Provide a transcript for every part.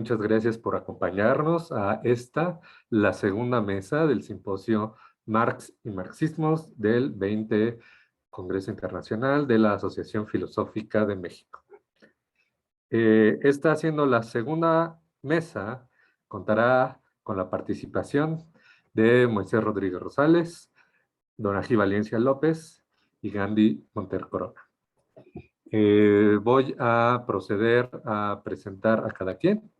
muchas gracias por acompañarnos a la segunda mesa del simposio Marx y Marxismos del 20 Congreso Internacional de la Asociación Filosófica de México. Esta, siendo la segunda mesa, contará con la participación de Moisés Rodríguez Rosales, Donají Valencia López y Gandhi Monter Corona. Voy a proceder a presentar a cada quien.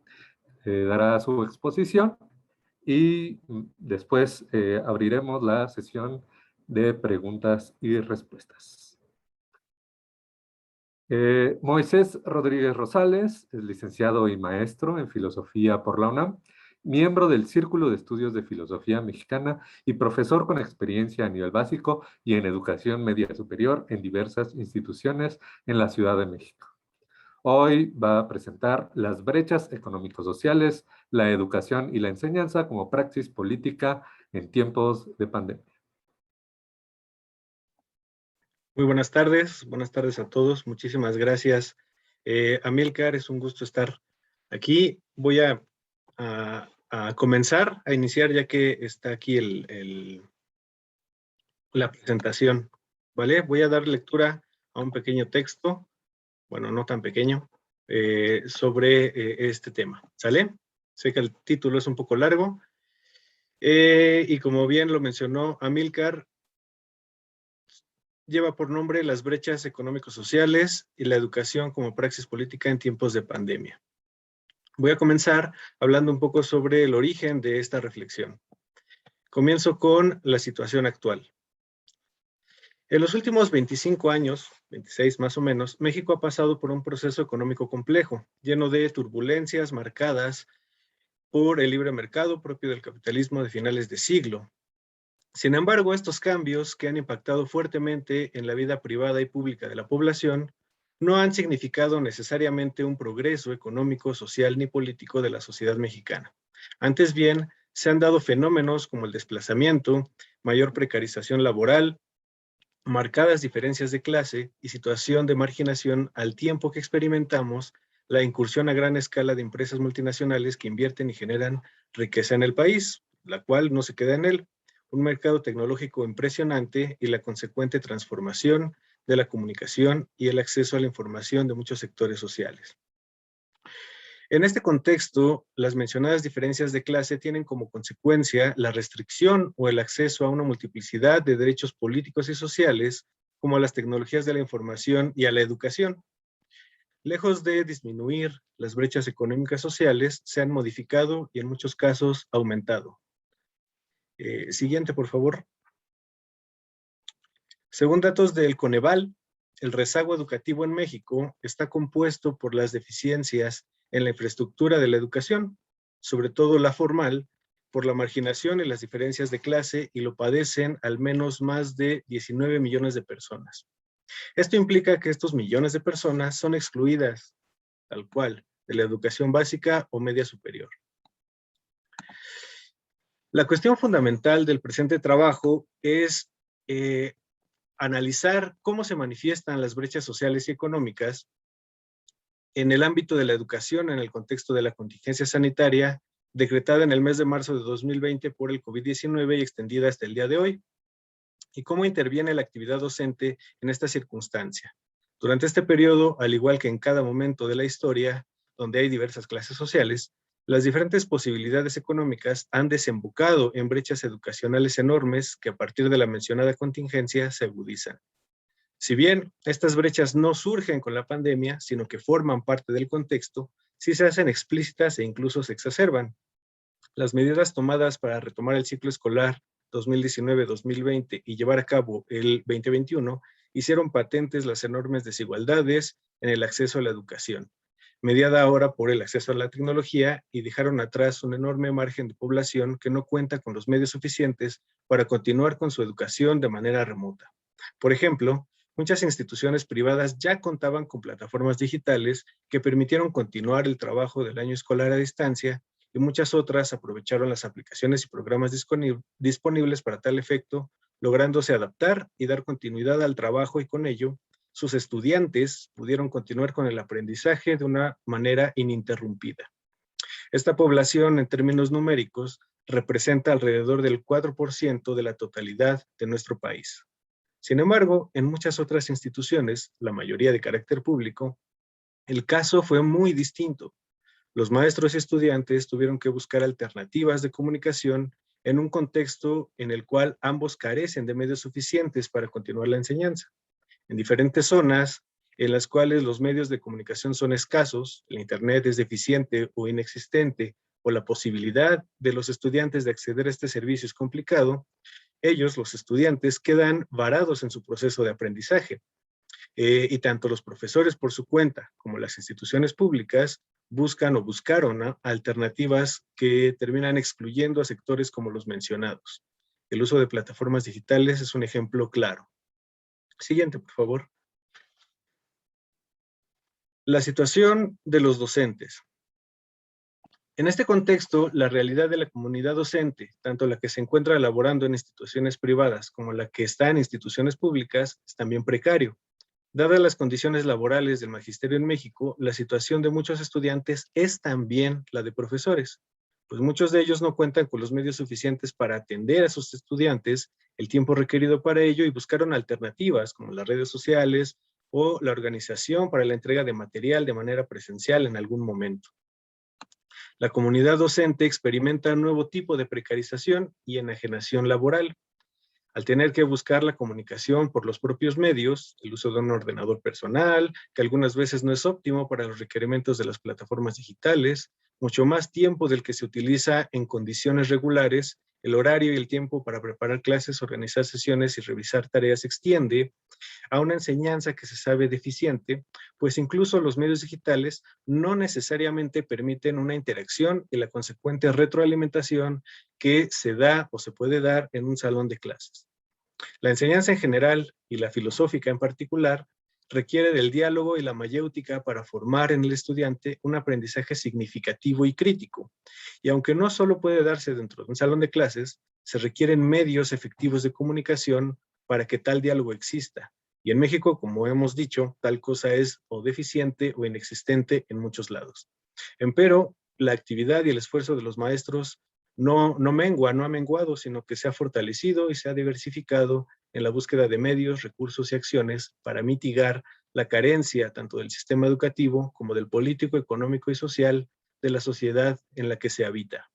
Dará su exposición y después abriremos la sesión de preguntas y respuestas. Moisés Rodríguez Rosales es licenciado y maestro en Filosofía por la UNAM, miembro del Círculo de Estudios de Filosofía Mexicana y profesor con experiencia a nivel básico y en educación media superior en diversas instituciones en la Ciudad de México. Hoy va a presentar las brechas económico-sociales, la educación y la enseñanza como praxis política en tiempos de pandemia. Muy buenas tardes a todos. Muchísimas gracias. Amílcar, es un gusto estar aquí. Voy a comenzar, a iniciar ya que está aquí la presentación, ¿vale? Voy a dar lectura a un pequeño texto, bueno, no tan pequeño, sobre este tema, ¿sale? Sé que el título es un poco largo, y como bien lo mencionó Amílcar, lleva por nombre Las brechas económico-sociales y la educación como praxis política en tiempos de pandemia. Voy a comenzar hablando un poco sobre el origen de esta reflexión. Comienzo con la situación actual. En los últimos 25 años, 26 más o menos, México ha pasado por un proceso económico complejo, lleno de turbulencias marcadas por el libre mercado propio del capitalismo de finales de siglo. Sin embargo, estos cambios, que han impactado fuertemente en la vida privada y pública de la población, no han significado necesariamente un progreso económico, social ni político de la sociedad mexicana. Antes bien, se han dado fenómenos como el desplazamiento, mayor precarización laboral, marcadas diferencias de clase y situación de marginación, al tiempo que experimentamos la incursión a gran escala de empresas multinacionales que invierten y generan riqueza en el país, la cual no se queda en él. Un mercado tecnológico impresionante y la consecuente transformación de la comunicación y el acceso a la información de muchos sectores sociales. En este contexto, las mencionadas diferencias de clase tienen como consecuencia la restricción o el acceso a una multiplicidad de derechos políticos y sociales, como a las tecnologías de la información y a la educación. Lejos de disminuir, las brechas económicas sociales se han modificado y en muchos casos aumentado. Siguiente, por favor. Según datos del Coneval, el rezago educativo en México está compuesto por las deficiencias en la infraestructura de la educación, sobre todo la formal, por la marginación y las diferencias de clase, y lo padecen al menos más de 19 millones de personas. Esto implica que estos millones de personas son excluidas, tal cual, de la educación básica o media superior. La cuestión fundamental del presente trabajo es analizar cómo se manifiestan las brechas sociales y económicas en el ámbito de la educación en el contexto de la contingencia sanitaria decretada en el mes de marzo de 2020 por el COVID-19 y extendida hasta el día de hoy, y cómo interviene la actividad docente en esta circunstancia. Durante este periodo, al igual que en cada momento de la historia, donde hay diversas clases sociales, las diferentes posibilidades económicas han desembocado en brechas educacionales enormes que a partir de la mencionada contingencia se agudizan. Si bien estas brechas no surgen con la pandemia, sino que forman parte del contexto, sí se hacen explícitas e incluso se exacerban. Las medidas tomadas para retomar el ciclo escolar 2019-2020 y llevar a cabo el 2021 hicieron patentes las enormes desigualdades en el acceso a la educación, mediada ahora por el acceso a la tecnología, y dejaron atrás un enorme margen de población que no cuenta con los medios suficientes para continuar con su educación de manera remota. Por ejemplo, muchas instituciones privadas ya contaban con plataformas digitales que permitieron continuar el trabajo del año escolar a distancia, y muchas otras aprovecharon las aplicaciones y programas disponibles para tal efecto, lográndose adaptar y dar continuidad al trabajo, y con ello, sus estudiantes pudieron continuar con el aprendizaje de una manera ininterrumpida. Esta población, en términos numéricos, representa alrededor del 4% de la totalidad de nuestro país. Sin embargo, en muchas otras instituciones, la mayoría de carácter público, el caso fue muy distinto. Los maestros y estudiantes tuvieron que buscar alternativas de comunicación en un contexto en el cual ambos carecen de medios suficientes para continuar la enseñanza. En diferentes zonas en las cuales los medios de comunicación son escasos, el Internet es deficiente o inexistente, o la posibilidad de los estudiantes de acceder a este servicio es complicado, ellos, los estudiantes, quedan varados en su proceso de aprendizaje. Y tanto los profesores por su cuenta como las instituciones públicas buscan o buscaron, ¿no?, alternativas que terminan excluyendo a sectores como los mencionados. El uso de plataformas digitales es un ejemplo claro. Siguiente, por favor. La situación de los docentes. En este contexto, la realidad de la comunidad docente, tanto la que se encuentra laborando en instituciones privadas como la que está en instituciones públicas, es también precario. Dadas las condiciones laborales del magisterio en México, la situación de muchos estudiantes es también la de profesores, pues muchos de ellos no cuentan con los medios suficientes para atender a sus estudiantes, el tiempo requerido para ello, y buscaron alternativas como las redes sociales o la organización para la entrega de material de manera presencial en algún momento. La comunidad docente experimenta un nuevo tipo de precarización y enajenación laboral. Al tener que buscar la comunicación por los propios medios, el uso de un ordenador personal, que algunas veces no es óptimo para los requerimientos de las plataformas digitales, mucho más tiempo del que se utiliza en condiciones regulares, el horario y el tiempo para preparar clases, organizar sesiones y revisar tareas se extiende a una enseñanza que se sabe deficiente, pues incluso los medios digitales no necesariamente permiten una interacción y la consecuente retroalimentación que se da o se puede dar en un salón de clases. La enseñanza en general y la filosófica en particular requiere del diálogo y la mayéutica para formar en el estudiante un aprendizaje significativo y crítico. Y aunque no solo puede darse dentro de un salón de clases, se requieren medios efectivos de comunicación para que tal diálogo exista. Y en México, como hemos dicho, tal cosa es o deficiente o inexistente en muchos lados. Empero, la actividad y el esfuerzo de los maestros no ha menguado, sino que se ha fortalecido y se ha diversificado en la búsqueda de medios, recursos y acciones para mitigar la carencia tanto del sistema educativo como del político, económico y social de la sociedad en la que se habita.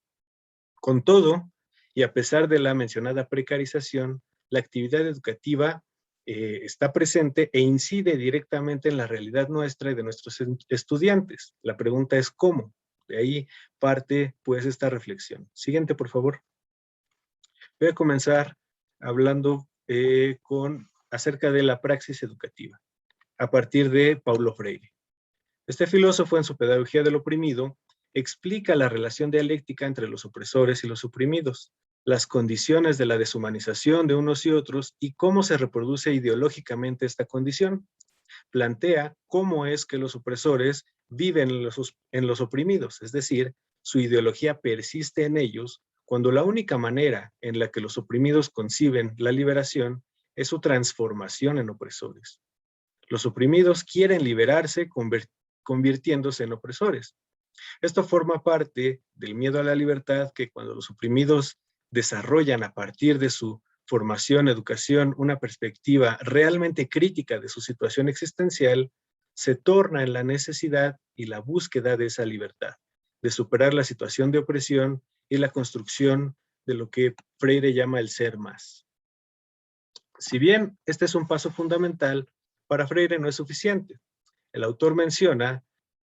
Con todo, y a pesar de la mencionada precarización, la actividad educativa está presente e incide directamente en la realidad nuestra y de nuestros estudiantes. La pregunta es ¿cómo? De ahí parte pues esta reflexión. Siguiente, por favor. Voy a comenzar hablando acerca de la praxis educativa, a partir de Paulo Freire. Este filósofo, en su Pedagogía del Oprimido, explica la relación dialéctica entre los opresores y los oprimidos, las condiciones de la deshumanización de unos y otros y cómo se reproduce ideológicamente esta condición. Plantea cómo es que los opresores viven en los oprimidos, es decir, su ideología persiste en ellos cuando la única manera en la que los oprimidos conciben la liberación es su transformación en opresores. Los oprimidos quieren liberarse convirtiéndose en opresores. Esto forma parte del miedo a la libertad que cuando los oprimidos desarrollan a partir de su formación, educación, una perspectiva realmente crítica de su situación existencial, se torna en la necesidad y la búsqueda de esa libertad, de superar la situación de opresión y la construcción de lo que Freire llama el ser más. Si bien este es un paso fundamental, para Freire no es suficiente. El autor menciona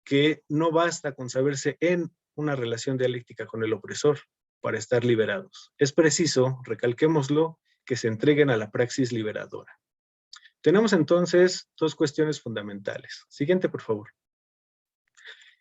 que no basta con saberse en una relación dialéctica con el opresor para estar liberados. Es preciso, recalquémoslo, que se entreguen a la praxis liberadora. Tenemos entonces dos cuestiones fundamentales. Siguiente, por favor.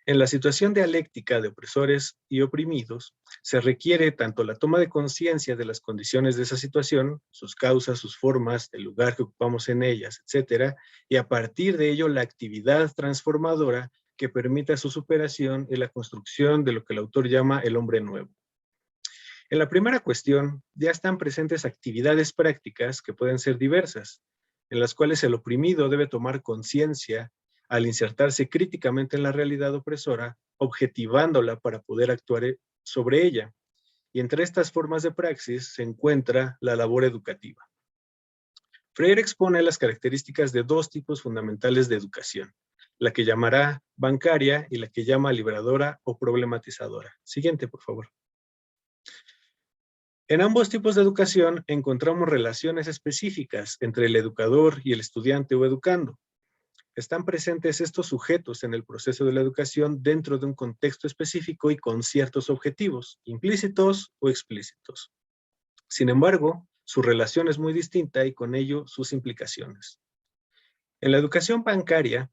En la situación dialéctica de opresores y oprimidos, se requiere tanto la toma de conciencia de las condiciones de esa situación, sus causas, sus formas, el lugar que ocupamos en ellas, etcétera, y a partir de ello la actividad transformadora que permita su superación y la construcción de lo que el autor llama el hombre nuevo. En la primera cuestión, ya están presentes actividades prácticas que pueden ser diversas, en las cuales el oprimido debe tomar conciencia al insertarse críticamente en la realidad opresora, objetivándola para poder actuar sobre ella. Y entre estas formas de praxis se encuentra la labor educativa. Freire expone las características de dos tipos fundamentales de educación, la que llamará bancaria y la que llama liberadora o problematizadora. Siguiente, por favor. En ambos tipos de educación encontramos relaciones específicas entre el educador y el estudiante o educando. Están presentes estos sujetos en el proceso de la educación dentro de un contexto específico y con ciertos objetivos, implícitos o explícitos. Sin embargo, su relación es muy distinta y con ello sus implicaciones. En la educación bancaria,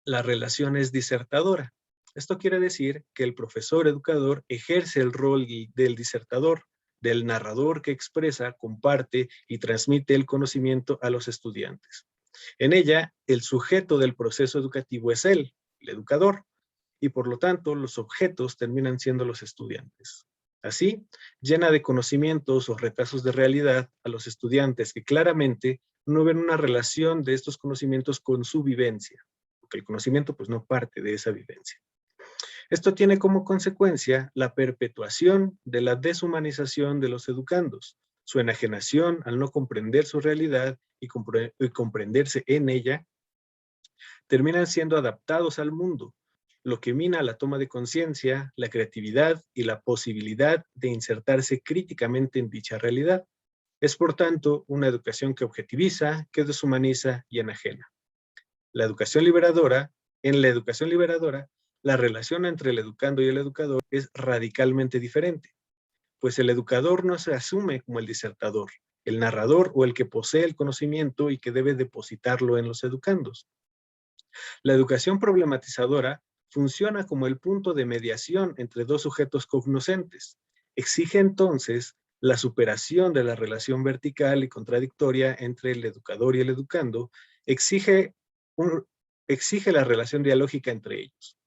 la relación es disertadora. Esto quiere decir que el profesor educador ejerce el rol del disertador, del narrador que expresa, comparte y transmite el conocimiento a los estudiantes. En ella, el sujeto del proceso educativo es él, el educador, y por lo tanto los objetos terminan siendo los estudiantes. Así, llena de conocimientos o retazos de realidad a los estudiantes que claramente no ven una relación de estos conocimientos con su vivencia, porque el conocimiento pues no parte de esa vivencia. Esto tiene como consecuencia la perpetuación de la deshumanización de los educandos, su enajenación al no comprender su realidad y comprenderse en ella, terminan siendo adaptados al mundo, lo que mina la toma de conciencia, la creatividad y la posibilidad de insertarse críticamente en dicha realidad. Es, por tanto, una educación que objetiviza, que deshumaniza y enajena. En la educación liberadora, la relación entre el educando y el educador es radicalmente diferente, pues el educador no se asume como el disertador, el narrador o el que posee el conocimiento y que debe depositarlo en los educandos. La educación problematizadora funciona como el punto de mediación entre dos sujetos cognoscentes. Exige entonces la superación de la relación vertical y contradictoria entre el educador y el educando, exige la relación dialógica entre ellos.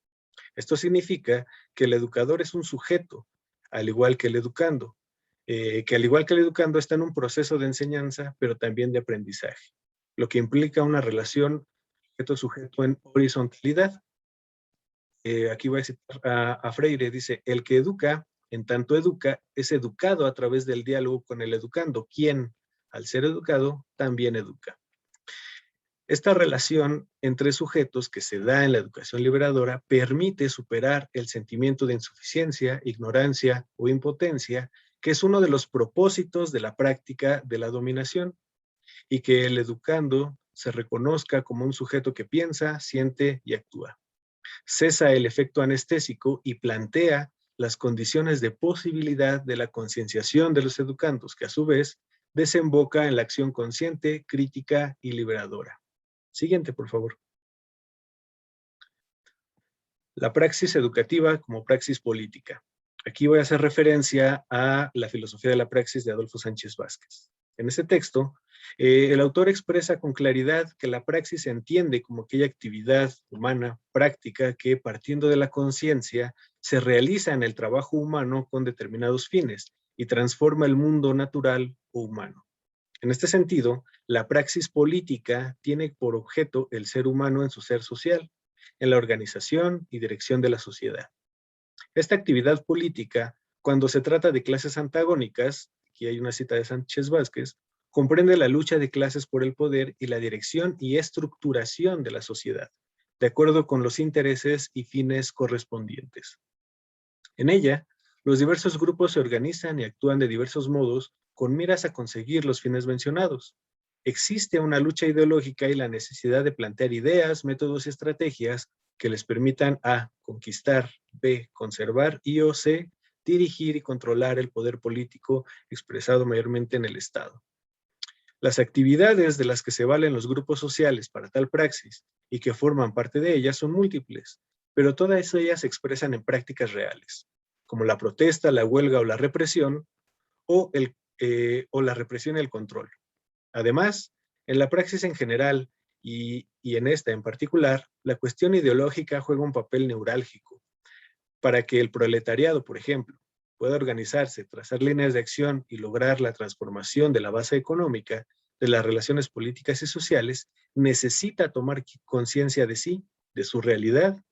Esto significa que el educador es un sujeto, al igual que el educando, está en un proceso de enseñanza, pero también de aprendizaje, lo que implica una relación sujeto-sujeto en horizontalidad. Aquí voy a citar a Freire, dice, el que educa, en tanto educa, es educado a través del diálogo con el educando, quien, al ser educado, también educa. Esta relación entre sujetos que se da en la educación liberadora permite superar el sentimiento de insuficiencia, ignorancia o impotencia, que es uno de los propósitos de la práctica de la dominación, y que el educando se reconozca como un sujeto que piensa, siente y actúa. Cesa el efecto anestésico y plantea las condiciones de posibilidad de la concienciación de los educandos, que a su vez desemboca en la acción consciente, crítica y liberadora. Siguiente, por favor. La praxis educativa como praxis política. Aquí voy a hacer referencia a la filosofía de la praxis de Adolfo Sánchez Vázquez. En este texto, el autor expresa con claridad que la praxis se entiende como aquella actividad humana, práctica, que partiendo de la conciencia se realiza en el trabajo humano con determinados fines y transforma el mundo natural o humano. En este sentido, la praxis política tiene por objeto el ser humano en su ser social, en la organización y dirección de la sociedad. Esta actividad política, cuando se trata de clases antagónicas, aquí hay una cita de Sánchez Vázquez, comprende la lucha de clases por el poder y la dirección y estructuración de la sociedad, de acuerdo con los intereses y fines correspondientes. En ella, los diversos grupos se organizan y actúan de diversos modos con miras a conseguir los fines mencionados. Existe una lucha ideológica y la necesidad de plantear ideas, métodos y estrategias que les permitan a. Conquistar, b. Conservar y o c. Dirigir y controlar el poder político expresado mayormente en el Estado. Las actividades de las que se valen los grupos sociales para tal praxis y que forman parte de ellas son múltiples, pero todas ellas se expresan en prácticas reales, como la protesta, la huelga o la represión, o la represión y el control. Además, en la praxis en general y en esta en particular, la cuestión ideológica juega un papel neurálgico. Para que el proletariado, por ejemplo, pueda organizarse, trazar líneas de acción y lograr la transformación de la base económica, de las relaciones políticas y sociales, necesita tomar conciencia de sí, de su realidad,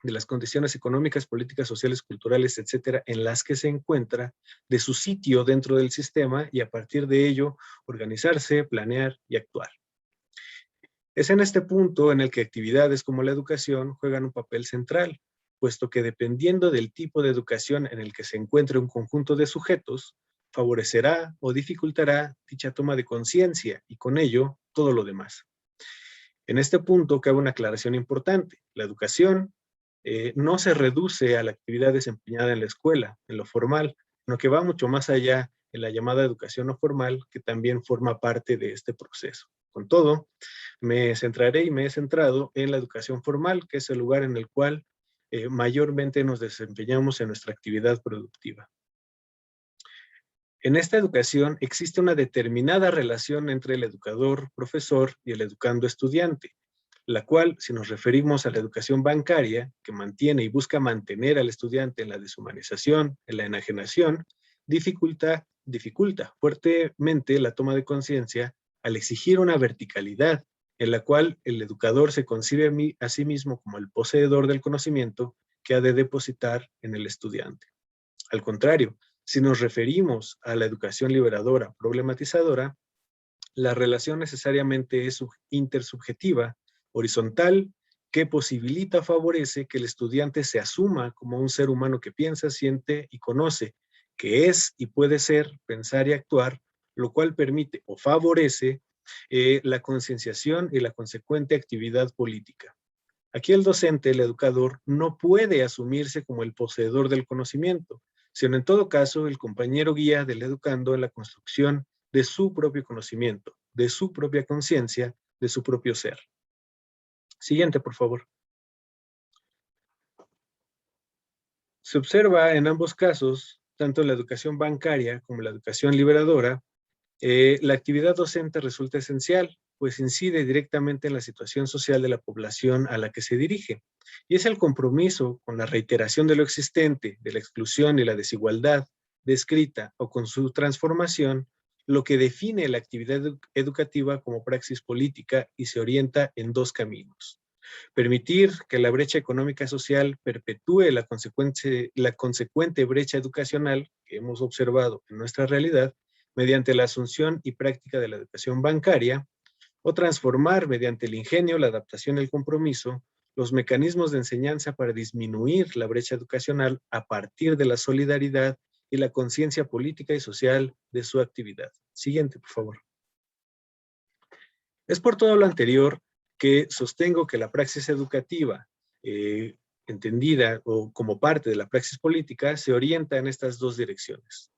de las condiciones económicas, políticas, sociales, culturales, etcétera, en las que se encuentra, de su sitio dentro del sistema y a partir de ello organizarse, planear y actuar. Es en este punto en el que actividades como la educación juegan un papel central, puesto que dependiendo del tipo de educación en el que se encuentre un conjunto de sujetos, favorecerá o dificultará dicha toma de conciencia y con ello todo lo demás. En este punto cabe una aclaración importante. La educación no se reduce a la actividad desempeñada en la escuela, en lo formal, sino que va mucho más allá en la llamada educación no formal, que también forma parte de este proceso. Con todo, me centraré y me he centrado en la educación formal, que es el lugar en el cual mayormente nos desempeñamos en nuestra actividad productiva. En esta educación existe una determinada relación entre el educador, profesor y el educando estudiante, la cual, si nos referimos a la educación bancaria, que mantiene y busca mantener al estudiante en la deshumanización, en la enajenación, dificulta fuertemente la toma de conciencia al exigir una verticalidad en la cual el educador se concibe a sí mismo como el poseedor del conocimiento que ha de depositar en el estudiante. Al contrario, si nos referimos a la educación liberadora, problematizadora, la relación necesariamente es intersubjetiva, horizontal, que posibilita o favorece que el estudiante se asuma como un ser humano que piensa, siente y conoce, que es y puede ser, pensar y actuar, lo cual permite o favorece la concienciación y la consecuente actividad política. Aquí el docente, el educador, no puede asumirse como el poseedor del conocimiento, sino en todo caso el compañero guía del educando en la construcción de su propio conocimiento, de su propia conciencia, de su propio ser. Siguiente, por favor. Se observa en ambos casos, tanto en la educación bancaria como en la educación liberadora, la actividad docente resulta esencial, pues incide directamente en la situación social de la población a la que se dirige, y es el compromiso con la reiteración de lo existente, de la exclusión y la desigualdad descrita o con su transformación, lo que define la actividad educativa como praxis política y se orienta en dos caminos. Permitir que la brecha económica social perpetúe la consecuente brecha educacional que hemos observado en nuestra realidad mediante la asunción y práctica de la educación bancaria, o transformar mediante el ingenio, la adaptación y el compromiso los mecanismos de enseñanza para disminuir la brecha educacional a partir de la solidaridad y la conciencia política y social de su actividad. Siguiente, por favor. Es por todo lo anterior que sostengo que la praxis educativa, entendida o como parte de la praxis política, se orienta en estas dos direcciones.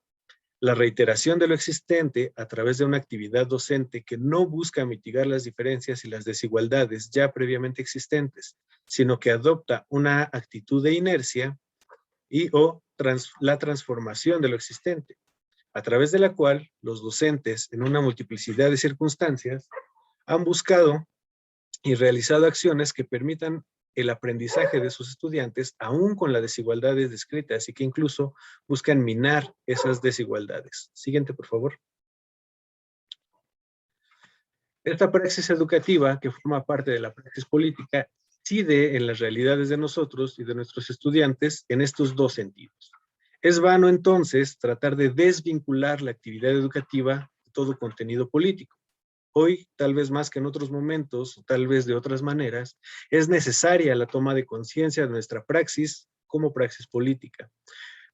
La reiteración de lo existente a través de una actividad docente que no busca mitigar las diferencias y las desigualdades ya previamente existentes, sino que adopta una actitud de inercia y o la transformación de lo existente, a través de la cual los docentes, en una multiplicidad de circunstancias, han buscado y realizado acciones que permitan el aprendizaje de sus estudiantes, aún con las desigualdades descritas, y que incluso buscan minar esas desigualdades. Siguiente, por favor. Esta praxis educativa, que forma parte de la praxis política, incide en las realidades de nosotros y de nuestros estudiantes en estos dos sentidos. Es vano, entonces, tratar de desvincular la actividad educativa de todo contenido político. Hoy, tal vez más que en otros momentos, o tal vez de otras maneras, es necesaria la toma de conciencia de nuestra praxis como praxis política.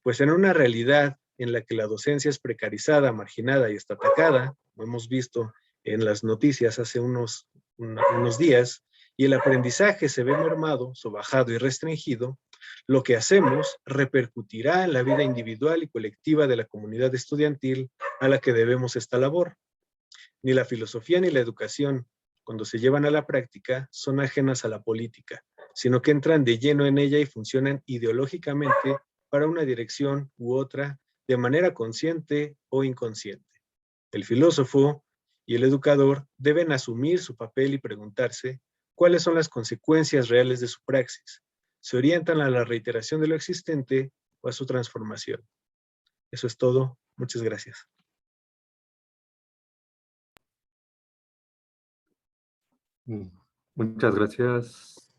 Pues en una realidad en la que la docencia es precarizada, marginada y está atacada, como hemos visto en las noticias hace unos días, y el aprendizaje se ve mermado, sobajado y restringido, lo que hacemos repercutirá en la vida individual y colectiva de la comunidad estudiantil a la que debemos esta labor. Ni la filosofía ni la educación, cuando se llevan a la práctica, son ajenas a la política, sino que entran de lleno en ella y funcionan ideológicamente para una dirección u otra, de manera consciente o inconsciente. El filósofo y el educador deben asumir su papel y preguntarse cuáles son las consecuencias reales de su praxis. ¿Se orientan a la reiteración de lo existente o a su transformación? Eso es todo. Muchas gracias. Mm, Muchas gracias.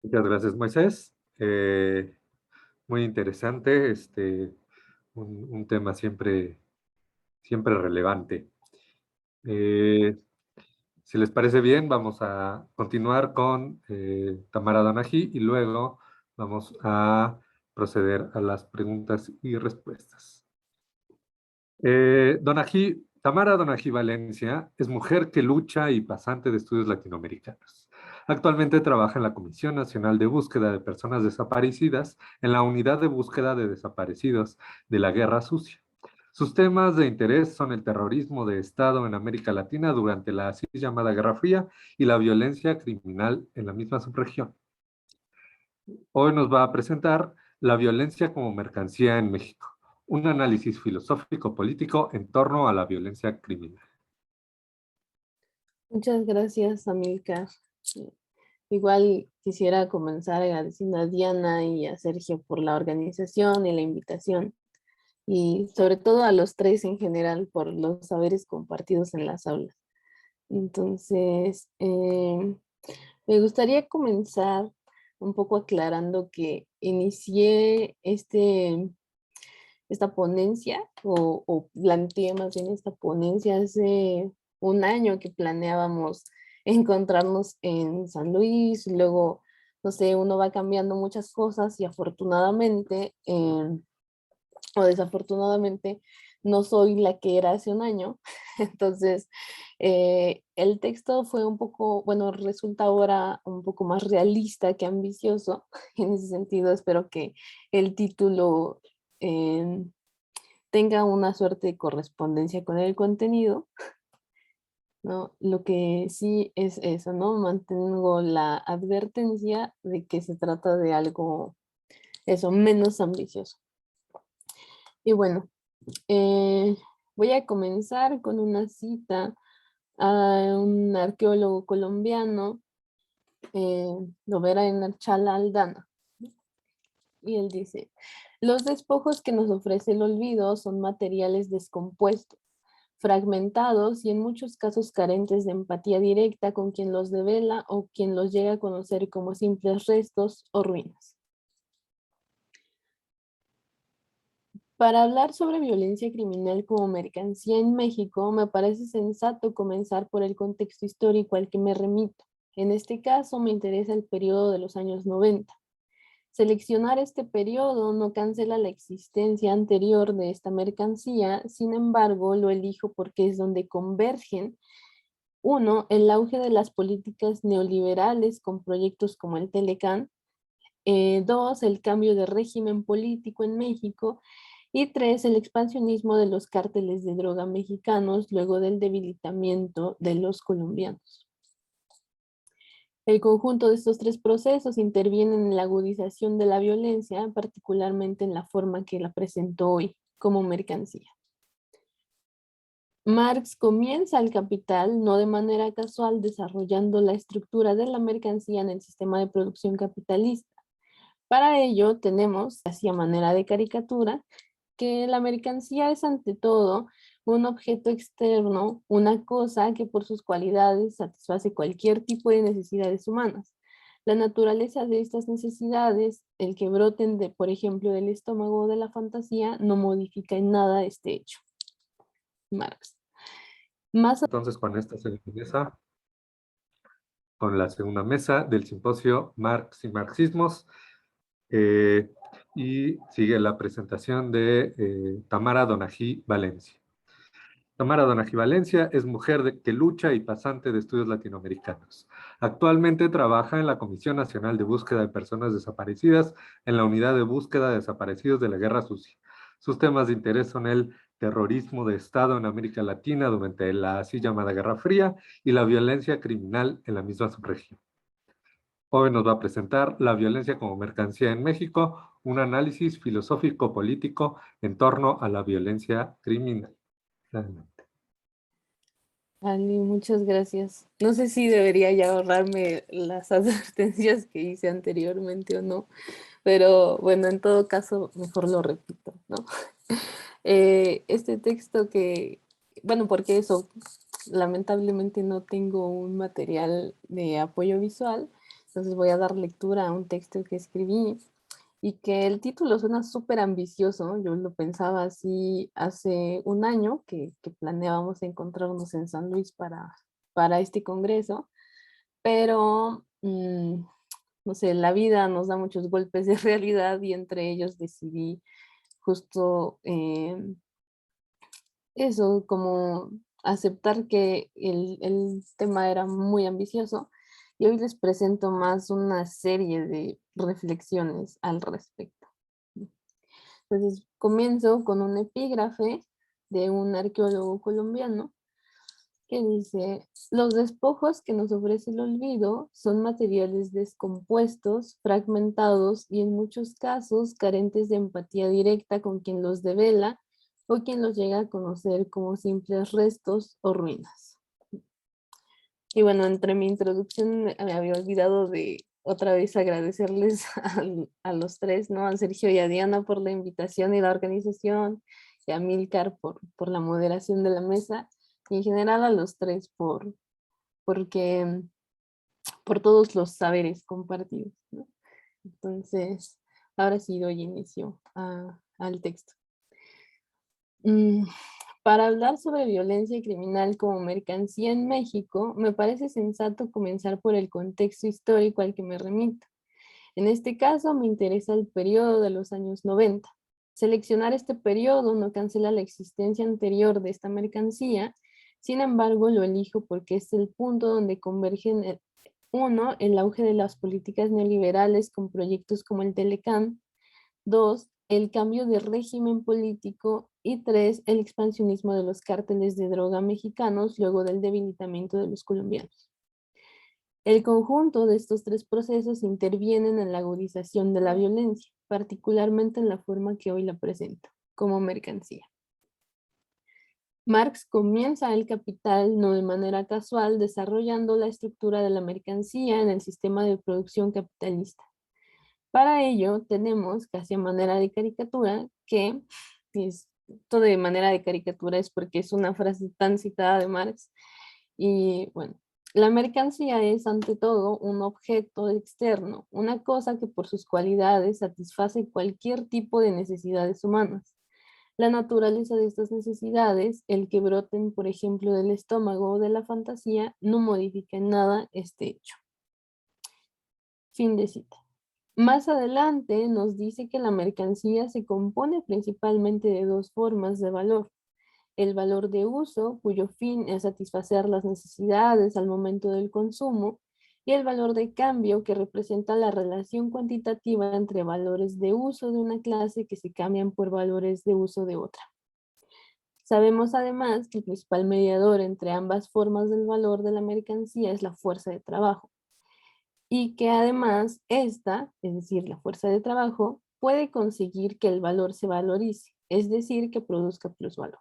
Muchas gracias, Moisés. Muy interesante, un tema siempre relevante. Eh, si les parece bien, vamos a continuar con Tamara Donají y luego vamos a proceder a las preguntas y respuestas. Tamara Donají Valencia es mujer que lucha y pasante de estudios latinoamericanos. Actualmente trabaja en la Comisión Nacional de Búsqueda de Personas Desaparecidas en la Unidad de Búsqueda de Desaparecidos de la Guerra Sucia. Sus temas de interés son el terrorismo de Estado en América Latina durante la así llamada Guerra Fría y la violencia criminal en la misma subregión. Hoy nos va a presentar la violencia como mercancía en México, un análisis filosófico-político en torno a la violencia criminal. Muchas gracias, Amilcar. Igual quisiera comenzar agradeciendo a Diana y a Sergio por la organización y la invitación, y sobre todo a los tres en general por los saberes compartidos en las aulas. Entonces, me gustaría comenzar un poco aclarando que inicié esta ponencia o planteé más bien esta ponencia hace un año que planeábamos encontrarnos en San Luis, luego, no sé, uno va cambiando muchas cosas y afortunadamente o desafortunadamente no soy la que era hace un año. Entonces, el texto fue un poco, bueno, resulta ahora un poco más realista que ambicioso. En ese sentido, espero que el título eh, tenga una suerte de correspondencia con el contenido, ¿no? Lo que sí es eso, ¿no? Mantengo la advertencia de que se trata de algo, eso, menos ambicioso. Y bueno, eh, voy a comenzar con una cita a un arqueólogo colombiano, Lovera Enarchala Aldana, y él dice: los despojos que nos ofrece el olvido son materiales descompuestos, fragmentados y en muchos casos carentes de empatía directa con quien los devela o quien los llega a conocer como simples restos o ruinas. Para hablar sobre violencia criminal como mercancía en México, me parece sensato comenzar por el contexto histórico al que me remito. En este caso, me interesa el periodo de los años 90. Seleccionar este periodo no cancela la existencia anterior de esta mercancía, sin embargo, lo elijo porque es donde convergen: uno, el auge de las políticas neoliberales con proyectos como el Telecán; dos, el cambio de régimen político en México; y tres, el expansionismo de los cárteles de droga mexicanos luego del debilitamiento de los colombianos. El conjunto de estos tres procesos intervienen en la agudización de la violencia, particularmente en la forma que la presento hoy, como mercancía. Marx comienza El Capital no de manera casual desarrollando la estructura de la mercancía en el sistema de producción capitalista. Para ello tenemos, así a manera de caricatura, que la mercancía es ante todo un objeto externo, una cosa que por sus cualidades satisface cualquier tipo de necesidades humanas. La naturaleza de estas necesidades, el que broten de, por ejemplo, del estómago o de la fantasía, no modifica en nada este hecho. Marx. Entonces, con la segunda mesa del simposio Marx y Marxismos, eh, y sigue la presentación de Tamara Donají Valencia. Tamara Donají Valencia es mujer que lucha y pasante de estudios latinoamericanos. Actualmente trabaja en la Comisión Nacional de Búsqueda de Personas Desaparecidas en la Unidad de Búsqueda de Desaparecidos de la Guerra Sucia. Sus temas de interés son el terrorismo de Estado en América Latina durante la así llamada Guerra Fría y la violencia criminal en la misma subregión. Hoy nos va a presentar la violencia como mercancía en México, un análisis filosófico-político en torno a la violencia criminal. Adelante. Ali, muchas gracias. No sé si debería ya ahorrarme las advertencias que hice anteriormente o no, pero bueno, en todo caso, mejor lo repito, ¿no? Este texto que, bueno, porque eso, lamentablemente no tengo un material de apoyo visual, entonces voy a dar lectura a un texto que escribí y que el título suena súper ambicioso. Yo lo pensaba así hace un año que planeábamos encontrarnos en San Luis para este congreso, pero no sé, la vida nos da muchos golpes de realidad y entre ellos decidí justo eso, como aceptar que el tema era muy ambicioso y hoy les presento más una serie de reflexiones al respecto. Entonces, comienzo con un epígrafe de un arqueólogo colombiano que dice: los despojos que nos ofrece el olvido son materiales descompuestos, fragmentados y en muchos casos carentes de empatía directa con quien los devela o quien los llega a conocer como simples restos o ruinas. Y bueno, entre mi introducción me había olvidado de otra vez agradecerles a los tres, ¿no? A Sergio y a Diana por la invitación y la organización, y a Milcar por la moderación de la mesa, y en general a los tres porque, por todos los saberes compartidos, ¿no? Entonces, ahora sí doy inicio al texto. Para hablar sobre violencia criminal como mercancía en México, me parece sensato comenzar por el contexto histórico al que me remito. En este caso, me interesa el periodo de los años 90. Seleccionar este periodo no cancela la existencia anterior de esta mercancía, sin embargo, lo elijo porque es el punto donde convergen, uno, el auge de las políticas neoliberales con proyectos como el Telecán; dos, el cambio de régimen político; y tres, el expansionismo de los cárteles de droga mexicanos luego del debilitamiento de los colombianos. El conjunto de estos tres procesos intervienen en la agudización de la violencia, particularmente en la forma que hoy la presento, como mercancía. Marx comienza El Capital no de manera casual, desarrollando la estructura de la mercancía en el sistema de producción capitalista. Para ello tenemos, casi a manera de caricatura, que esto de manera de caricatura es porque es una frase tan citada de Marx, y bueno, la mercancía es ante todo un objeto externo, una cosa que por sus cualidades satisface cualquier tipo de necesidades humanas. La naturaleza de estas necesidades, el que broten por ejemplo del estómago o de la fantasía, no modifica en nada este hecho. Fin de cita. Más adelante nos dice que la mercancía se compone principalmente de dos formas de valor: el valor de uso, cuyo fin es satisfacer las necesidades al momento del consumo, y el valor de cambio, que representa la relación cuantitativa entre valores de uso de una clase que se cambian por valores de uso de otra. Sabemos además que el principal mediador entre ambas formas del valor de la mercancía es la fuerza de trabajo, y que además esta, es decir, la fuerza de trabajo, puede conseguir que el valor se valorice, es decir, que produzca plusvalor.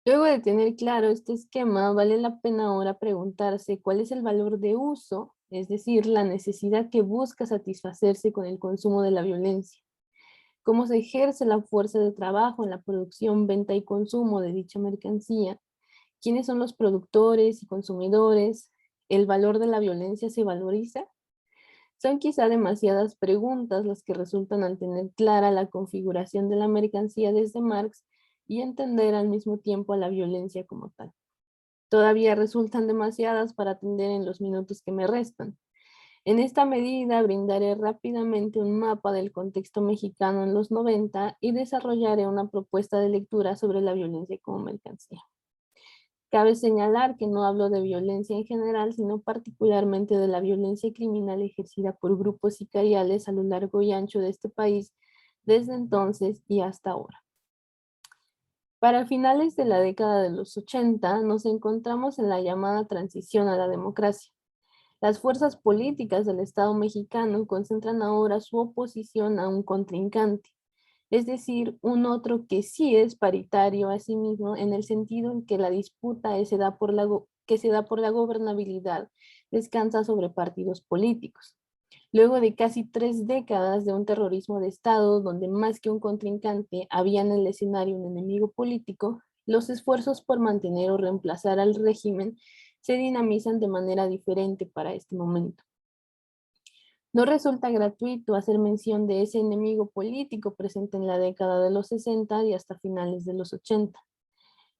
Luego de tener claro este esquema, vale la pena ahora preguntarse cuál es el valor de uso, es decir, la necesidad que busca satisfacerse con el consumo de la violencia. Cómo se ejerce la fuerza de trabajo en la producción, venta y consumo de dicha mercancía. ¿Quiénes son los productores y consumidores? ¿El valor de la violencia se valoriza? Son quizá demasiadas preguntas las que resultan al tener clara la configuración de la mercancía desde Marx y entender al mismo tiempo a la violencia como tal. Todavía resultan demasiadas para atender en los minutos que me restan. En esta medida brindaré rápidamente un mapa del contexto mexicano en los 90 y desarrollaré una propuesta de lectura sobre la violencia como mercancía. Cabe señalar que no hablo de violencia en general, sino particularmente de la violencia criminal ejercida por grupos sicariales a lo largo y ancho de este país desde entonces y hasta ahora. Para finales de la década de los 80 nos encontramos en la llamada transición a la democracia. Las fuerzas políticas del Estado mexicano concentran ahora su oposición a un contrincante, es decir, un otro que sí es paritario a sí mismo en el sentido en que la disputa que se da por la gobernabilidad descansa sobre partidos políticos. Luego de casi 3 décadas de un terrorismo de Estado donde más que un contrincante había en el escenario un enemigo político, los esfuerzos por mantener o reemplazar al régimen se dinamizan de manera diferente para este momento. No resulta gratuito hacer mención de ese enemigo político presente en la década de los 60 y hasta finales de los 80.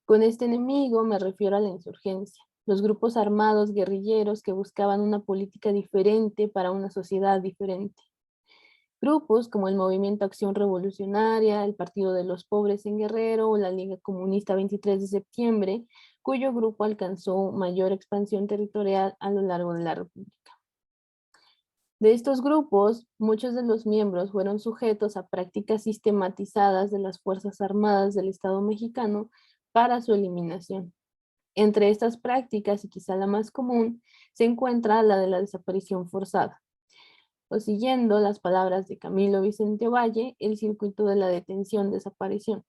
Con este enemigo me refiero a la insurgencia, los grupos armados guerrilleros que buscaban una política diferente para una sociedad diferente. Grupos como el Movimiento Acción Revolucionaria, el Partido de los Pobres en Guerrero o la Liga Comunista 23 de septiembre, cuyo grupo alcanzó mayor expansión territorial a lo largo de la República. De estos grupos, muchos de los miembros fueron sujetos a prácticas sistematizadas de las Fuerzas Armadas del Estado mexicano para su eliminación. Entre estas prácticas, y quizá la más común, se encuentra la de la desaparición forzada. O siguiendo las palabras de Camilo Vicente Ovalle, el circuito de la detención-desaparición.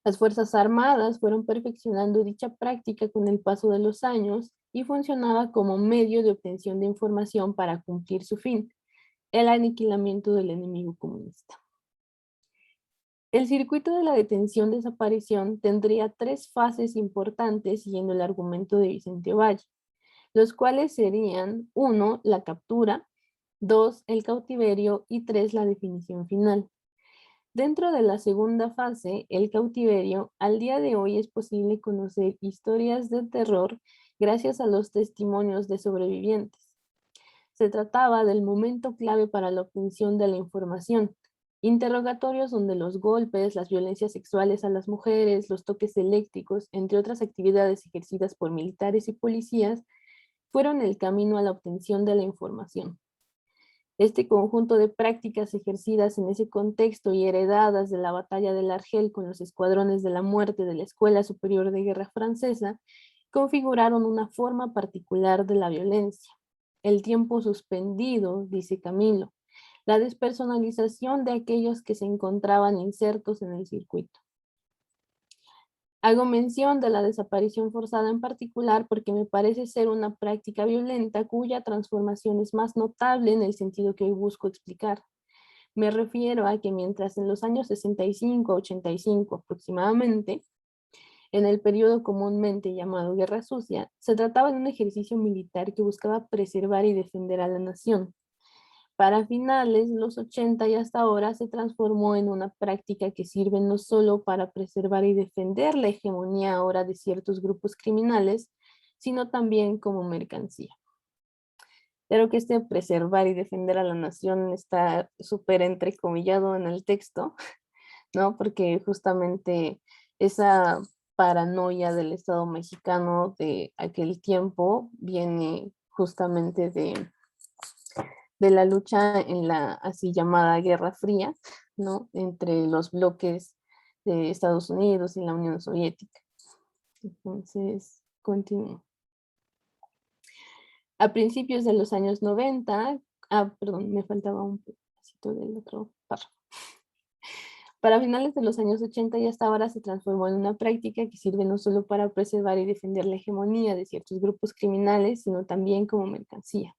Las Fuerzas Armadas fueron perfeccionando dicha práctica con el paso de los años y funcionaba como medio de obtención de información para cumplir su fin, el aniquilamiento del enemigo comunista. El circuito de la detención-desaparición tendría tres fases importantes siguiendo el argumento de Vicente Ovalle, los cuales serían 1, la captura, 2, el cautiverio y 3, la definición final. Dentro de la segunda fase, el cautiverio, al día de hoy es posible conocer historias de terror gracias a los testimonios de sobrevivientes. Se trataba del momento clave para la obtención de la información. Interrogatorios donde los golpes, las violencias sexuales a las mujeres, los toques eléctricos, entre otras actividades ejercidas por militares y policías, fueron el camino a la obtención de la información. Este conjunto de prácticas ejercidas en ese contexto y heredadas de la batalla del Argel con los escuadrones de la muerte de la Escuela Superior de Guerra Francesa configuraron una forma particular de la violencia. El tiempo suspendido, dice Camilo, la despersonalización de aquellos que se encontraban insertos en el circuito. Hago mención de la desaparición forzada en particular porque me parece ser una práctica violenta cuya transformación es más notable en el sentido que hoy busco explicar. Me refiero a que mientras en los años 65 a 85 aproximadamente, en el periodo comúnmente llamado Guerra Sucia, se trataba de un ejercicio militar que buscaba preservar y defender a la nación. Para finales de los 80 y hasta ahora se transformó en una práctica que sirve no solo para preservar y defender la hegemonía ahora de ciertos grupos criminales, sino también como mercancía. Claro que este preservar y defender a la nación está súper entrecomillado en el texto, ¿no? Porque justamente esa paranoia del Estado mexicano de aquel tiempo viene justamente de la lucha en la así llamada Guerra Fría, ¿no? Entre los bloques de Estados Unidos y la Unión Soviética. Entonces, continúo. A principios de los años 90, perdón, me faltaba un pedacito del otro párrafo. Para finales de los años 80 y hasta ahora se transformó en una práctica que sirve no solo para preservar y defender la hegemonía de ciertos grupos criminales, sino también como mercancía.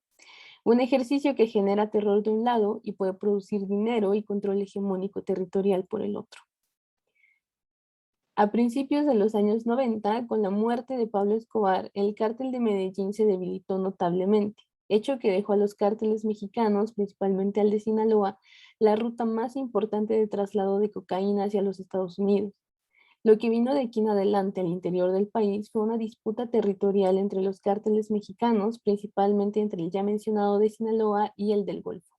Un ejercicio que genera terror de un lado y puede producir dinero y control hegemónico territorial por el otro. A principios de los años 90, con la muerte de Pablo Escobar, el cártel de Medellín se debilitó notablemente, hecho que dejó a los cárteles mexicanos, principalmente al de Sinaloa, la ruta más importante de traslado de cocaína hacia los Estados Unidos. Lo que vino de aquí en adelante al interior del país fue una disputa territorial entre los cárteles mexicanos, principalmente entre el ya mencionado de Sinaloa y el del Golfo.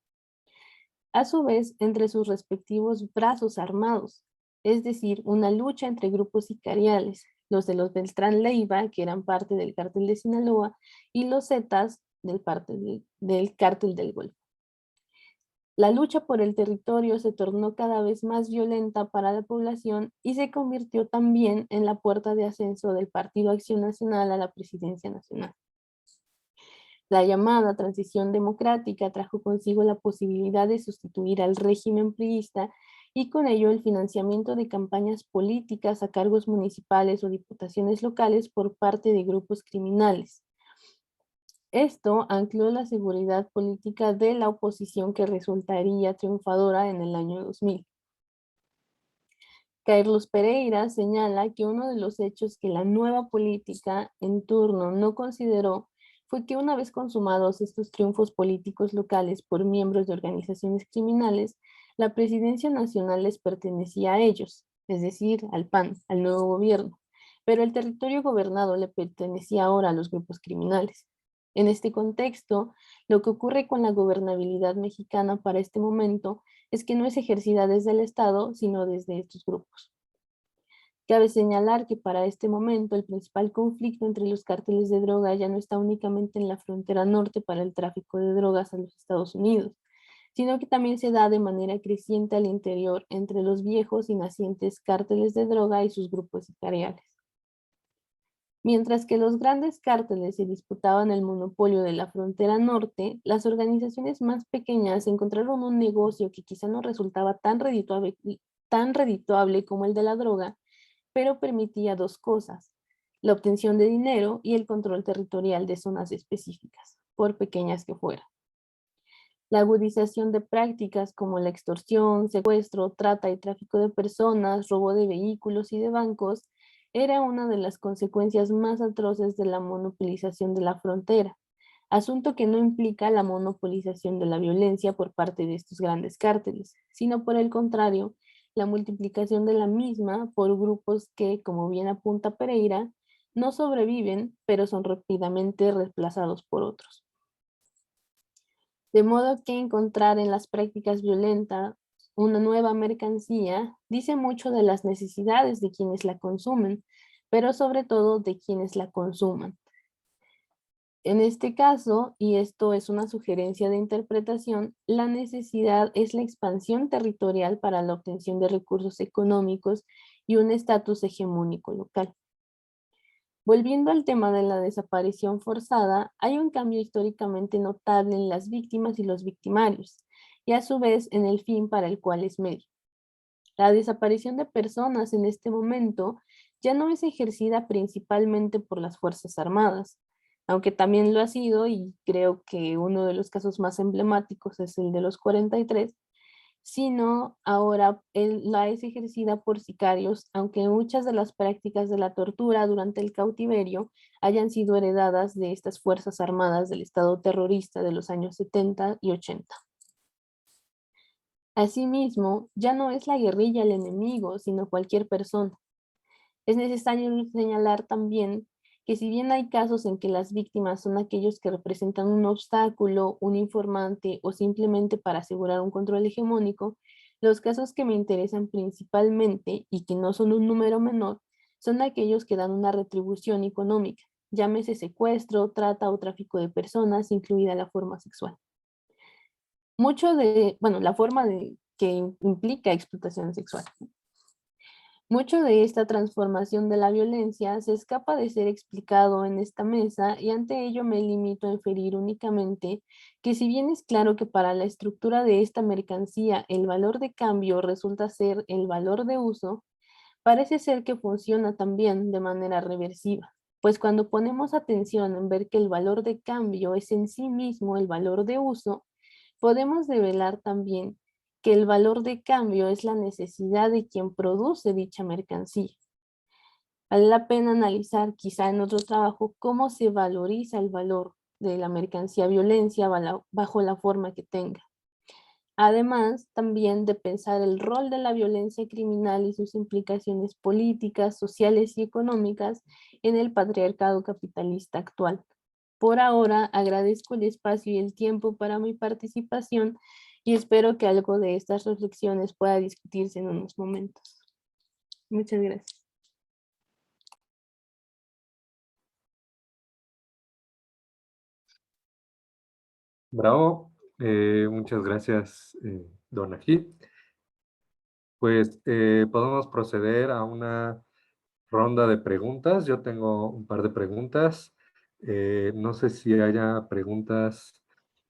A su vez, entre sus respectivos brazos armados, es decir, una lucha entre grupos sicariales, los de los Beltrán Leiva, que eran parte del cártel de Sinaloa, y los Zetas del cártel del Golfo. La lucha por el territorio se tornó cada vez más violenta para la población y se convirtió también en la puerta de ascenso del Partido Acción Nacional a la presidencia nacional. La llamada transición democrática trajo consigo la posibilidad de sustituir al régimen priista y con ello el financiamiento de campañas políticas a cargos municipales o diputaciones locales por parte de grupos criminales. Esto ancló la seguridad política de la oposición que resultaría triunfadora en el año 2000. Carlos Pereira señala que uno de los hechos que la nueva política en turno no consideró fue que una vez consumados estos triunfos políticos locales por miembros de organizaciones criminales, la presidencia nacional les pertenecía a ellos, es decir, al PAN, al nuevo gobierno, pero el territorio gobernado le pertenecía ahora a los grupos criminales. En este contexto, lo que ocurre con la gobernabilidad mexicana para este momento es que no es ejercida desde el Estado, sino desde estos grupos. Cabe señalar que para este momento el principal conflicto entre los cárteles de droga ya no está únicamente en la frontera norte para el tráfico de drogas a los Estados Unidos, sino que también se da de manera creciente al interior entre los viejos y nacientes cárteles de droga y sus grupos sicariales. Mientras que los grandes cárteles se disputaban el monopolio de la frontera norte, las organizaciones más pequeñas encontraron un negocio que quizá no resultaba tan redituable como el de la droga, pero permitía dos cosas: la obtención de dinero y el control territorial de zonas específicas, por pequeñas que fueran. La agudización de prácticas como la extorsión, secuestro, trata y tráfico de personas, robo de vehículos y de bancos era una de las consecuencias más atroces de la monopolización de la frontera, asunto que no implica la monopolización de la violencia por parte de estos grandes cárteles, sino por el contrario, la multiplicación de la misma por grupos que, como bien apunta Pereira, no sobreviven, pero son rápidamente reemplazados por otros. De modo que encontrar en las prácticas violentas una nueva mercancía dice mucho de las necesidades de quienes la consumen, pero sobre todo de quienes la consuman. En este caso, y esto es una sugerencia de interpretación, la necesidad es la expansión territorial para la obtención de recursos económicos y un estatus hegemónico local. Volviendo al tema de la desaparición forzada, hay un cambio históricamente notable en las víctimas y los victimarios, y a su vez en el fin para el cual es medio. La desaparición de personas en este momento ya no es ejercida principalmente por las Fuerzas Armadas, aunque también lo ha sido, y creo que uno de los casos más emblemáticos es el de los 43, sino ahora la es ejercida por sicarios, aunque muchas de las prácticas de la tortura durante el cautiverio hayan sido heredadas de estas Fuerzas Armadas del Estado terrorista de los años 70 y 80. Asimismo, ya no es la guerrilla el enemigo, sino cualquier persona. Es necesario señalar también que si bien hay casos en que las víctimas son aquellos que representan un obstáculo, un informante o simplemente para asegurar un control hegemónico, los casos que me interesan principalmente y que no son un número menor son aquellos que dan una retribución económica, llámese secuestro, trata o tráfico de personas, incluida la forma sexual. La forma que implica explotación sexual. Mucho de esta transformación de la violencia se escapa de ser explicado en esta mesa y ante ello me limito a inferir únicamente que si bien es claro que para la estructura de esta mercancía el valor de cambio resulta ser el valor de uso, parece ser que funciona también de manera reversiva, pues cuando ponemos atención en ver que el valor de cambio es en sí mismo el valor de uso, podemos develar también que el valor de cambio es la necesidad de quien produce dicha mercancía. Vale la pena analizar, quizá en otro trabajo, cómo se valoriza el valor de la mercancía violencia bajo la forma que tenga. Además, también de pensar el rol de la violencia criminal y sus implicaciones políticas, sociales y económicas en el patriarcado capitalista actual. Por ahora, agradezco el espacio y el tiempo para mi participación y espero que algo de estas reflexiones pueda discutirse en unos momentos. Muchas gracias. Bravo, muchas gracias, Dona Gil. Pues podemos proceder a una ronda de preguntas. Yo tengo un par de preguntas. No sé si haya preguntas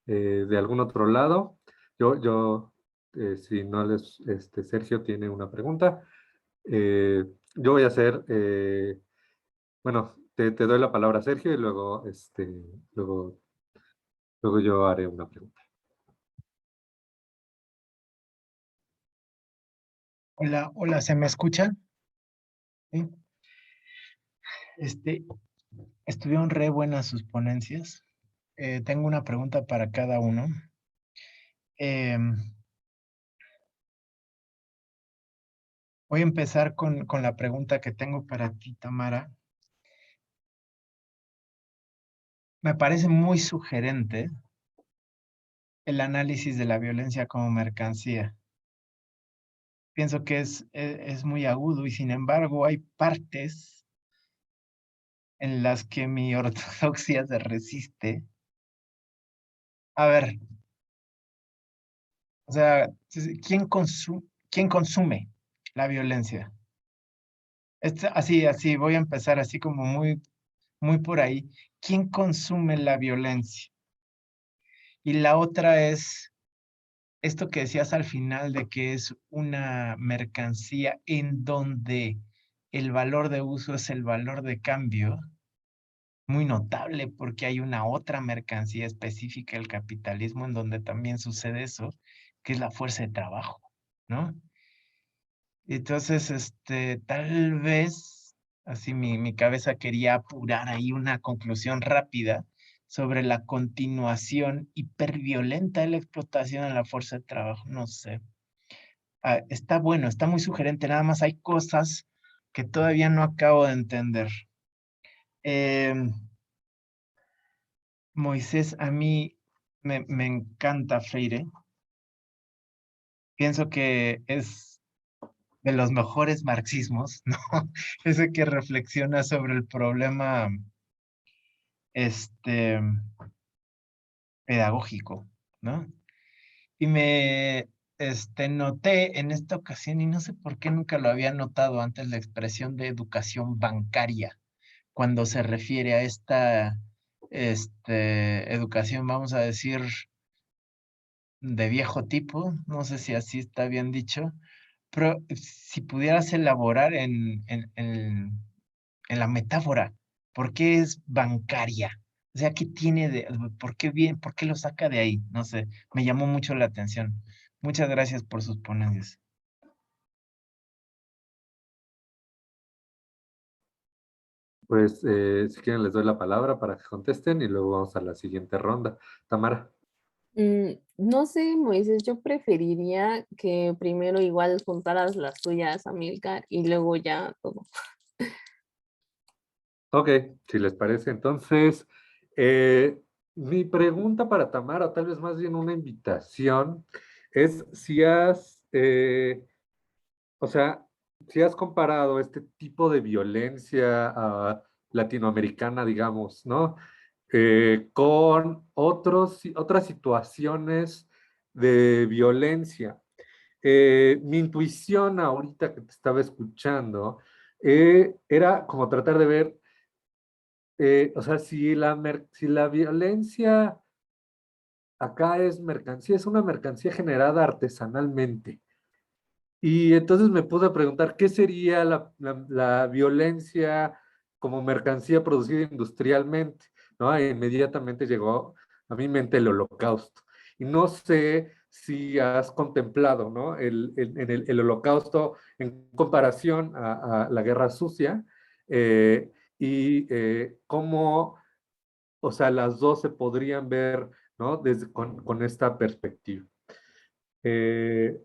de algún otro lado. Si no Sergio tiene una pregunta. Yo voy a hacer, bueno, te doy la palabra, Sergio, y luego yo haré una pregunta. Hola, hola, ¿se me escucha? Sí. Este, estuvieron re buenas sus ponencias. Tengo una pregunta para cada uno. Em, Voy a empezar con la pregunta que tengo para ti, Tamara. Me parece muy sugerente el análisis de la violencia como mercancía. Pienso que es muy agudo y sin embargo hay partes en las que mi ortodoxia se resiste. A ver, o sea, ¿quién consume la violencia? Así, voy a empezar así como muy por ahí. ¿Quién consume la violencia? Y la otra es esto que decías al final de que es una mercancía en donde el valor de uso es el valor de cambio, muy notable porque hay una otra mercancía específica del capitalismo en donde también sucede eso, que es la fuerza de trabajo, ¿no? Entonces, tal vez, así mi cabeza quería apurar ahí una conclusión rápida sobre la continuación hiperviolenta de la explotación de la fuerza de trabajo, no sé. Está bueno, está muy sugerente, nada más hay cosas que todavía no acabo de entender. Em, Moisés, a mí me encanta Freire. Pienso que es de los mejores marxismos, ¿no? Ese que reflexiona sobre el problema, este, pedagógico, ¿no? Y noté en esta ocasión, y no sé por qué nunca lo había notado antes, la expresión de educación bancaria, cuando se refiere a esta, educación, vamos a decir, de viejo tipo, no sé si así está bien dicho, pero si pudieras elaborar en la metáfora, ¿por qué es bancaria? O sea, ¿qué tiene por qué lo saca de ahí? No sé, me llamó mucho la atención. Muchas gracias por sus ponencias. Pues si quieren les doy la palabra para que contesten y luego vamos a la siguiente ronda. Tamara. No sé, Moisés, yo preferiría que primero igual juntaras las tuyas, Amilcar, y luego ya todo. Ok, si les parece, entonces, eh, mi pregunta para Tamara, o tal vez más bien una invitación, es si o sea, si has comparado este tipo de violencia latinoamericana, digamos, ¿no? Con otras situaciones de violencia. Mi intuición ahorita que te estaba escuchando era como tratar de ver, o sea, si la violencia acá es mercancía, es una mercancía generada artesanalmente. Y entonces me pude preguntar, ¿qué sería la violencia como mercancía producida industrialmente? ¿No? E inmediatamente llegó a mi mente el holocausto. Y no sé si has contemplado, ¿no? El holocausto en comparación a la guerra sucia cómo, o sea, las dos se podrían ver, ¿no? Con esta perspectiva. Eh,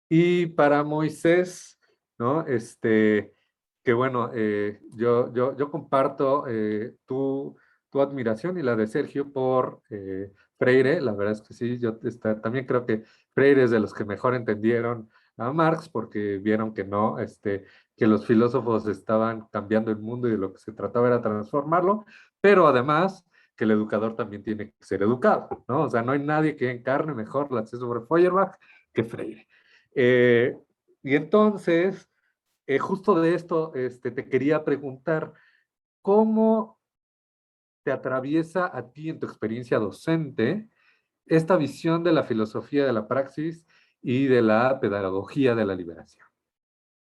y para Moisés, ¿no? Que bueno, yo comparto tu admiración y la de Sergio por Freire. La verdad es que sí, también creo que Freire es de los que mejor entendieron a Marx porque vieron que no, que los filósofos estaban cambiando el mundo y de lo que se trataba era transformarlo, pero además que el educador también tiene que ser educado, ¿no? O sea, no hay nadie que encarne mejor la tesis sobre Feuerbach que Freire. Eh, y entonces, justo de esto, te quería preguntar, ¿cómo te atraviesa a ti en tu experiencia docente esta visión de la filosofía de la praxis y de la pedagogía de la liberación?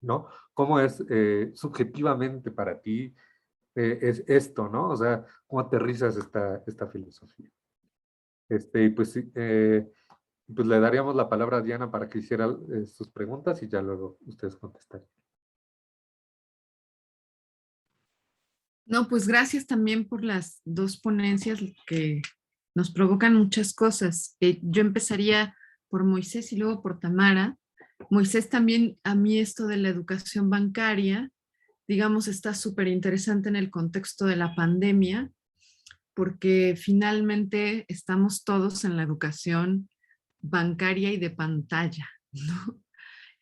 ¿No? ¿Cómo es subjetivamente para ti es esto, ¿no? O sea, ¿cómo aterrizas esta filosofía? Y pues Pues le daríamos la palabra a Diana para que hiciera sus preguntas y ya luego ustedes contestarían. No, pues gracias también por las dos ponencias que nos provocan muchas cosas. Yo empezaría por Moisés y luego por Tamara. Moisés, también a mí esto de la educación bancaria, digamos, está súper interesante en el contexto de la pandemia, porque finalmente estamos todos en la educación bancaria y de pantalla, ¿no?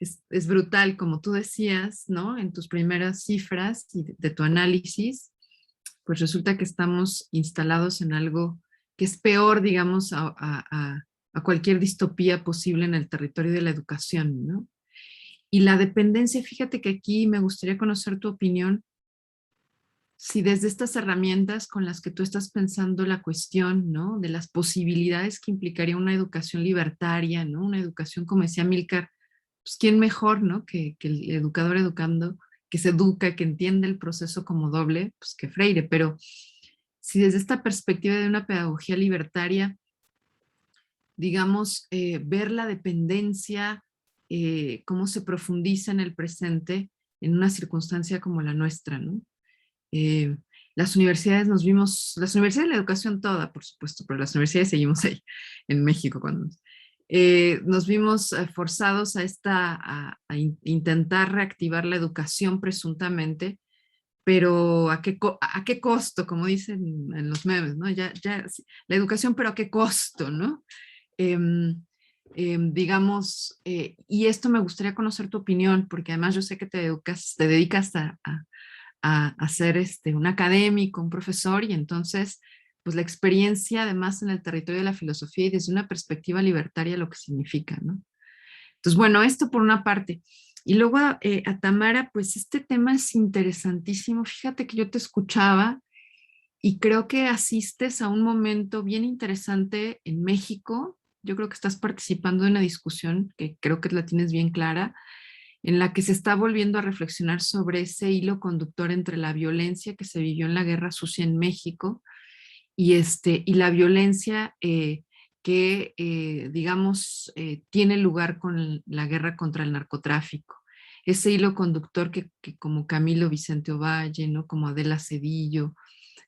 Es brutal, como tú decías, ¿no? En tus primeras cifras y de tu análisis, pues resulta que estamos instalados en algo que es peor, digamos, a cualquier distopía posible en el territorio de la educación, ¿no? Y la dependencia, fíjate que aquí me gustaría conocer tu opinión, si desde estas herramientas con las que tú estás pensando la cuestión, ¿no? De las posibilidades que implicaría una educación libertaria, ¿no? Una educación, como decía Milcar, pues quién mejor, ¿no? Que el educador educando, que se educa, que entiende el proceso como doble, pues que Freire. Pero si desde esta perspectiva de una pedagogía libertaria, digamos, ver la dependencia, cómo se profundiza en el presente en una circunstancia como la nuestra, ¿no? Las universidades las universidades de la educación toda, por supuesto, pero las universidades seguimos ahí en México cuando nos vimos forzados a intentar reactivar la educación presuntamente, pero ¿a qué costo? Como dicen en los memes, ¿no? Sí, la educación, pero ¿a qué costo, no? Digamos, y esto me gustaría conocer tu opinión, porque además yo sé que te dedicas a ser un académico, un profesor, y entonces, pues la experiencia además en el territorio de la filosofía y desde una perspectiva libertaria lo que significa, ¿no? Entonces, bueno, esto por una parte. Y luego a Tamara, pues este tema es interesantísimo. Fíjate que yo te escuchaba y creo que asistes a un momento bien interesante en México. Yo creo que estás participando en una discusión que creo que la tienes bien clara, en la que se está volviendo a reflexionar sobre ese hilo conductor entre la violencia que se vivió en la Guerra Sucia en México y la violencia digamos, tiene lugar con la guerra contra el narcotráfico. Ese hilo conductor que como Camilo Vicente Ovalle, ¿no? Como Adela Cedillo,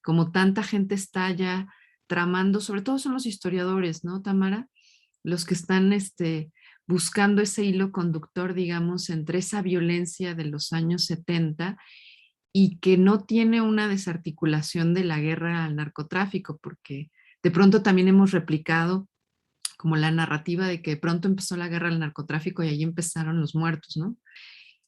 como tanta gente está ya tramando, sobre todo son los historiadores, ¿no, Tamara? Los que están buscando ese hilo conductor, digamos, entre esa violencia de los años 70 y que no tiene una desarticulación de la guerra al narcotráfico, porque de pronto también hemos replicado como la narrativa de que de pronto empezó la guerra al narcotráfico y ahí empezaron los muertos, ¿no?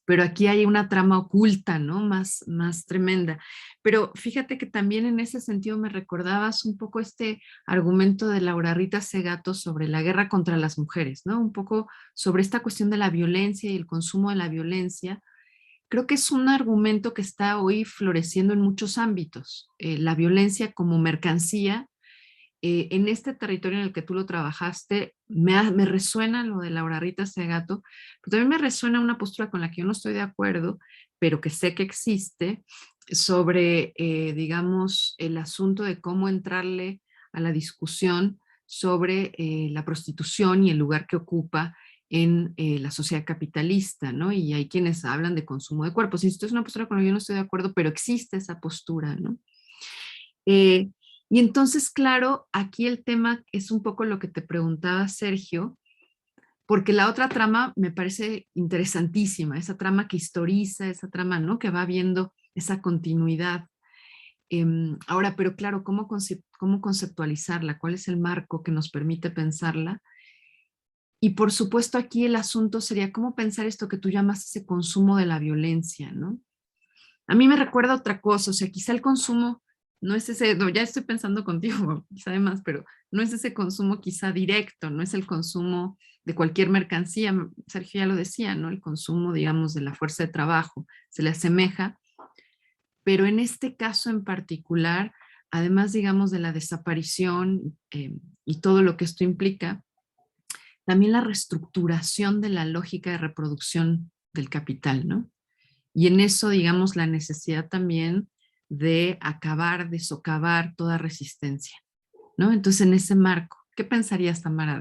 Pero aquí hay una trama oculta, ¿no? Más tremenda. Pero fíjate que también en ese sentido me recordabas un poco este argumento de Laura Rita Segato sobre la guerra contra las mujeres, ¿no? Un poco sobre esta cuestión de la violencia y el consumo de la violencia. Creo que es un argumento que está hoy floreciendo en muchos ámbitos. La violencia como mercancía. En este territorio en el que tú lo trabajaste, me resuena lo de Laura Rita Segato, pero también me resuena una postura con la que yo no estoy de acuerdo, pero que sé que existe, sobre, digamos, el asunto de cómo entrarle a la discusión sobre la prostitución y el lugar que ocupa en la sociedad capitalista, ¿no? Y hay quienes hablan de consumo de cuerpos. Esto es una postura con la que yo no estoy de acuerdo, pero existe esa postura, ¿no? Y entonces, claro, aquí el tema es un poco lo que te preguntaba Sergio, porque la otra trama me parece interesantísima, esa trama que historiza, esa trama, ¿no? Que va viendo esa continuidad. Ahora, pero claro, ¿cómo conceptualizarla? ¿Cuál es el marco que nos permite pensarla? Y por supuesto aquí el asunto sería cómo pensar esto que tú llamas ese consumo de la violencia, ¿no? A mí me recuerda otra cosa, o sea, quizá el consumo no es ese, no, ya estoy pensando contigo, quizá además, pero no es ese consumo quizá directo, no es el consumo de cualquier mercancía, Sergio ya lo decía, ¿no? El consumo, digamos, de la fuerza de trabajo, se le asemeja, pero en este caso en particular, además, digamos, de la desaparición y todo lo que esto implica, también la reestructuración de la lógica de reproducción del capital, ¿no? Y en eso, digamos, la necesidad también de acabar, de socavar toda resistencia, ¿no? Entonces, en ese marco, ¿qué pensarías, Tamara,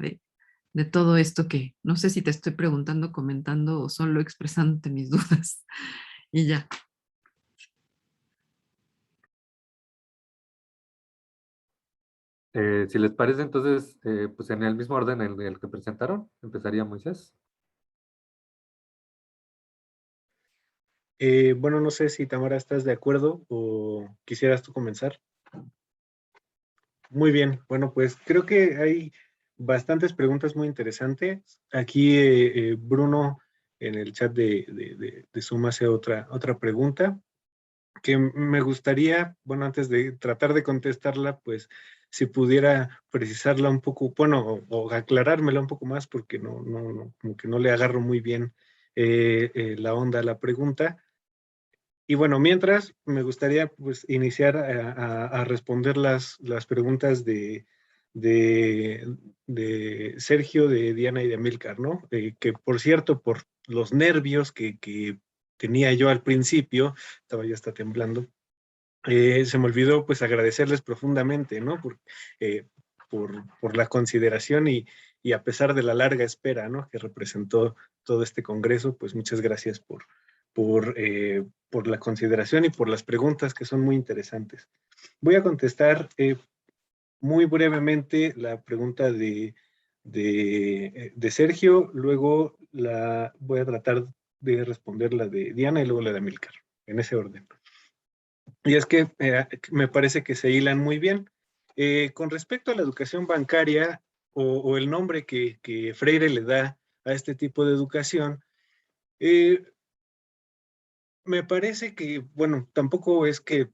de todo esto que no sé si te estoy preguntando, comentando o solo expresándote mis dudas. Y ya. Si les parece, entonces, pues en el mismo orden en el que presentaron, empezaría Moisés. Bueno, no sé si Tamara estás de acuerdo o quisieras tú comenzar. Muy bien, bueno, pues creo que hay bastantes preguntas muy interesantes. Aquí Bruno en el chat de Zoom hace otra pregunta que me gustaría, bueno, antes de tratar de contestarla, pues si pudiera precisarla un poco, bueno, o aclarármela un poco más, porque como que no le agarro muy bien la onda a la pregunta. Y bueno, mientras me gustaría pues iniciar a responder las preguntas de Sergio, de Diana y de Amílcar, ¿no? Que por cierto, por los nervios que tenía yo al principio, estaba ya hasta temblando, se me olvidó pues agradecerles profundamente, ¿no? Por la consideración y a pesar de la larga espera, ¿no? Que representó todo este congreso, pues muchas gracias por la consideración y por las preguntas que son muy interesantes. Voy a contestar muy brevemente la pregunta de Sergio, luego voy a tratar de responder la de Diana y luego la de Amílcar, en ese orden. Y es que me parece que se hilan muy bien. Con respecto a la educación bancaria o el nombre que Freire le da a este tipo de educación, me parece que, bueno, tampoco es que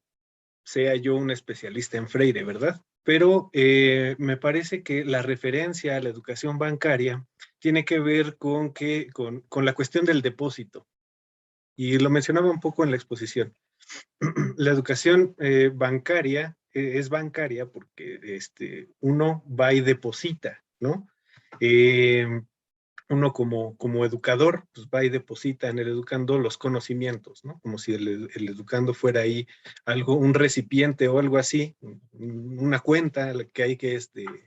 sea yo un especialista en Freire, ¿verdad? Pero me parece que la referencia a la educación bancaria tiene que ver con la cuestión del depósito. Y lo mencionaba un poco en la exposición. La educación bancaria es bancaria porque uno va y deposita, ¿no? Uno como educador, pues va y deposita en el educando los conocimientos, ¿no? Como si el educando fuera ahí un recipiente o algo así, una cuenta que hay que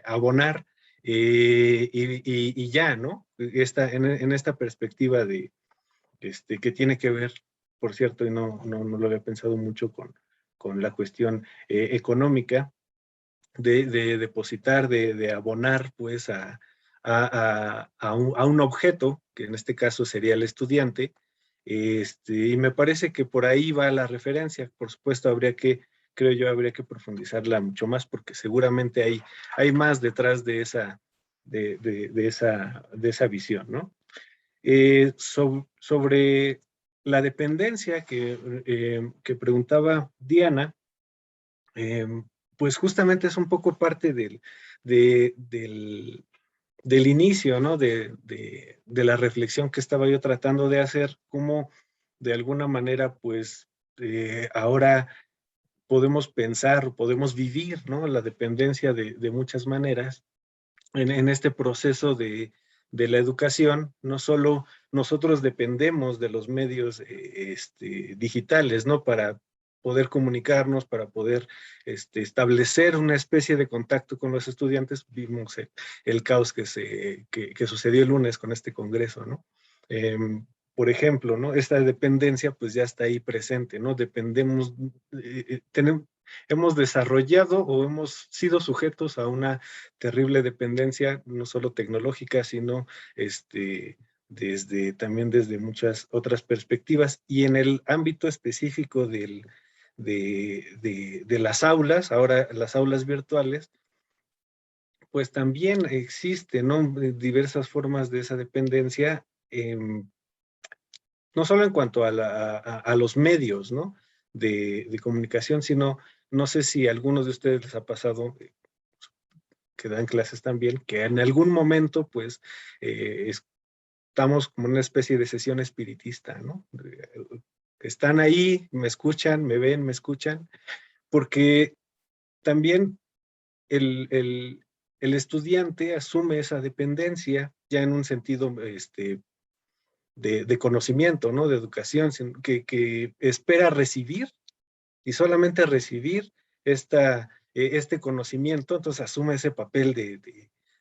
abonar y ya, ¿no? En esta perspectiva que tiene que ver, por cierto, y no lo había pensado mucho con la cuestión económica, de depositar, de abonar, pues, a un objeto, que en este caso sería el estudiante, y me parece que por ahí va la referencia. Por supuesto, creo yo, habría que profundizarla mucho más, porque seguramente hay más detrás de esa visión, ¿no? Sobre la dependencia que preguntaba Diana, pues justamente es un poco parte del inicio, ¿no? De la reflexión que estaba yo tratando de hacer, cómo de alguna manera, pues ahora podemos pensar, podemos vivir, ¿no? La dependencia de muchas maneras en este proceso de la educación. No solo nosotros dependemos de los medios digitales, ¿no? Para poder comunicarnos, para poder establecer una especie de contacto con los estudiantes. Vimos el caos que sucedió el lunes con este congreso, ¿no? Por ejemplo, ¿no? Esta dependencia pues ya está ahí presente, ¿no? Dependemos, hemos desarrollado o hemos sido sujetos a una terrible dependencia, no solo tecnológica, sino también desde muchas otras perspectivas. Y en el ámbito específico de las aulas, ahora las aulas virtuales, pues también existen, ¿no? Diversas formas de esa dependencia, no solo en cuanto a los medios, ¿no? de comunicación, sino, no sé si a algunos de ustedes les ha pasado, que dan clases también, que en algún momento, pues, estamos como en una especie de sesión espiritista, ¿no? Están ahí, me escuchan, me ven, me escuchan, porque también el estudiante asume esa dependencia ya en un sentido de conocimiento, ¿no? De educación, que espera recibir y solamente recibir este conocimiento, entonces asume ese papel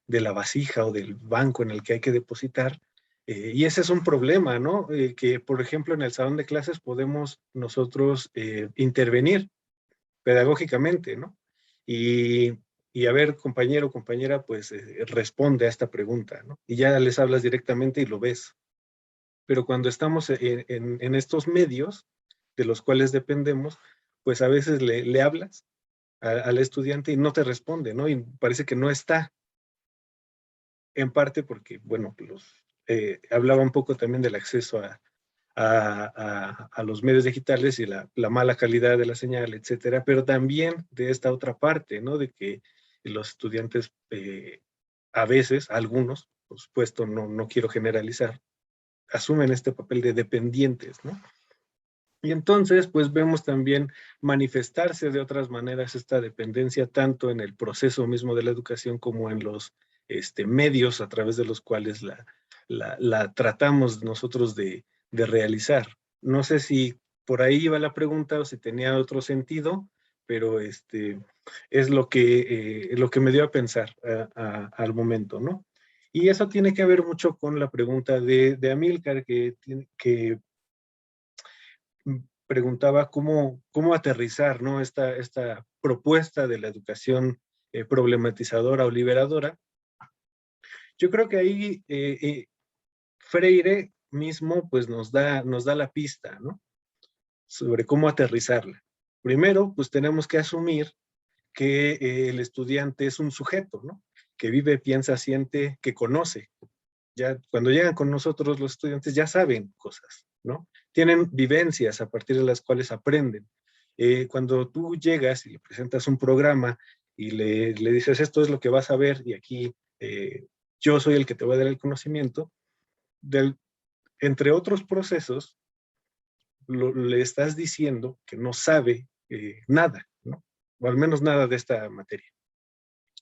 de la vasija o del banco en el que hay que depositar. Y ese es un problema, ¿no? Que, por ejemplo, en el salón de clases podemos nosotros intervenir pedagógicamente, ¿no? Y, y a ver, compañero o compañera, pues responde a esta pregunta, ¿no? Y ya les hablas directamente y lo ves. Pero cuando estamos en estos medios de los cuales dependemos, pues a veces le hablas al estudiante y no te responde, ¿no? Y parece que no está. En parte porque, bueno, hablaba un poco también del acceso a los medios digitales y la mala calidad de la señal, etcétera, pero también de esta otra parte, ¿no? De que los estudiantes, a veces, algunos, por supuesto, no quiero generalizar, asumen este papel de dependientes, ¿no? Y entonces, pues vemos también manifestarse de otras maneras esta dependencia, tanto en el proceso mismo de la educación como en los medios a través de los cuales la tratamos nosotros de realizar. No sé si por ahí iba la pregunta o si tenía otro sentido, pero es lo que me dio a pensar al momento, ¿no? Y eso tiene que ver mucho con la pregunta de Amílcar, que preguntaba cómo aterrizar, ¿no? esta propuesta de la educación problematizadora o liberadora. Yo creo que ahí Freire mismo pues nos da la pista, ¿no? Sobre cómo aterrizarla. Primero, pues tenemos que asumir que el estudiante es un sujeto, ¿no? Que vive, piensa, siente, que conoce. Ya cuando llegan con nosotros los estudiantes ya saben cosas, ¿no? Tienen vivencias a partir de las cuales aprenden. Cuando tú llegas y le presentas un programa y le dices esto es lo que vas a ver y aquí yo soy el que te va a dar el conocimiento, entre otros procesos, le estás diciendo que no sabe nada, ¿no? O al menos nada de esta materia.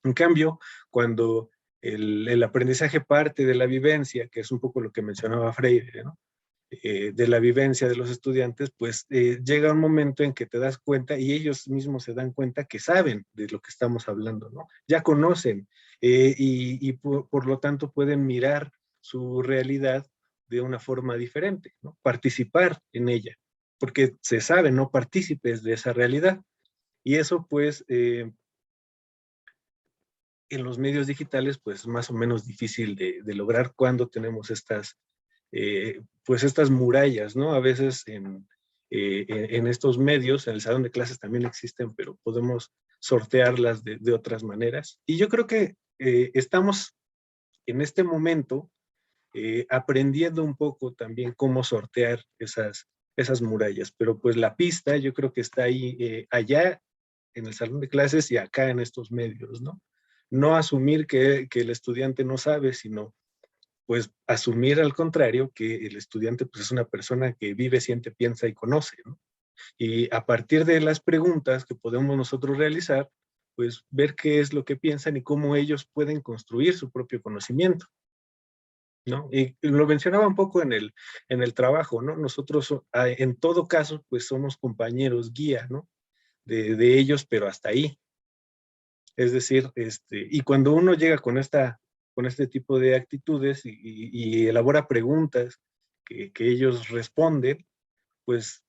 En cambio, cuando el aprendizaje parte de la vivencia, que es un poco lo que mencionaba Freire, ¿no? De la vivencia de los estudiantes, pues llega un momento en que te das cuenta y ellos mismos se dan cuenta que saben de lo que estamos hablando, ¿no? Ya conocen y por lo tanto pueden mirar su realidad de una forma diferente, ¿no? Participar en ella, porque se saben, ¿no? Partícipes de esa realidad. Y eso pues en los medios digitales pues más o menos difícil de lograr cuando tenemos pues estas murallas, ¿no? A veces en estos medios, en el salón de clases también existen, pero podemos sortearlas de otras maneras. Y yo creo que estamos en este momento aprendiendo un poco también cómo sortear esas murallas, pero pues la pista yo creo que está ahí, allá en el salón de clases y acá en estos medios, ¿no? No asumir que el estudiante no sabe, sino pues asumir al contrario que el estudiante pues es una persona que vive, siente, piensa y conoce, ¿no? Y a partir de las preguntas que podemos nosotros realizar, pues ver qué es lo que piensan y cómo ellos pueden construir su propio conocimiento, ¿no? Y lo mencionaba un poco en el trabajo, ¿no? Nosotros en todo caso pues somos compañeros guía, ¿no? De ellos, pero hasta ahí. Es decir, y cuando uno llega con este tipo de actitudes y elabora preguntas que ellos responden, pues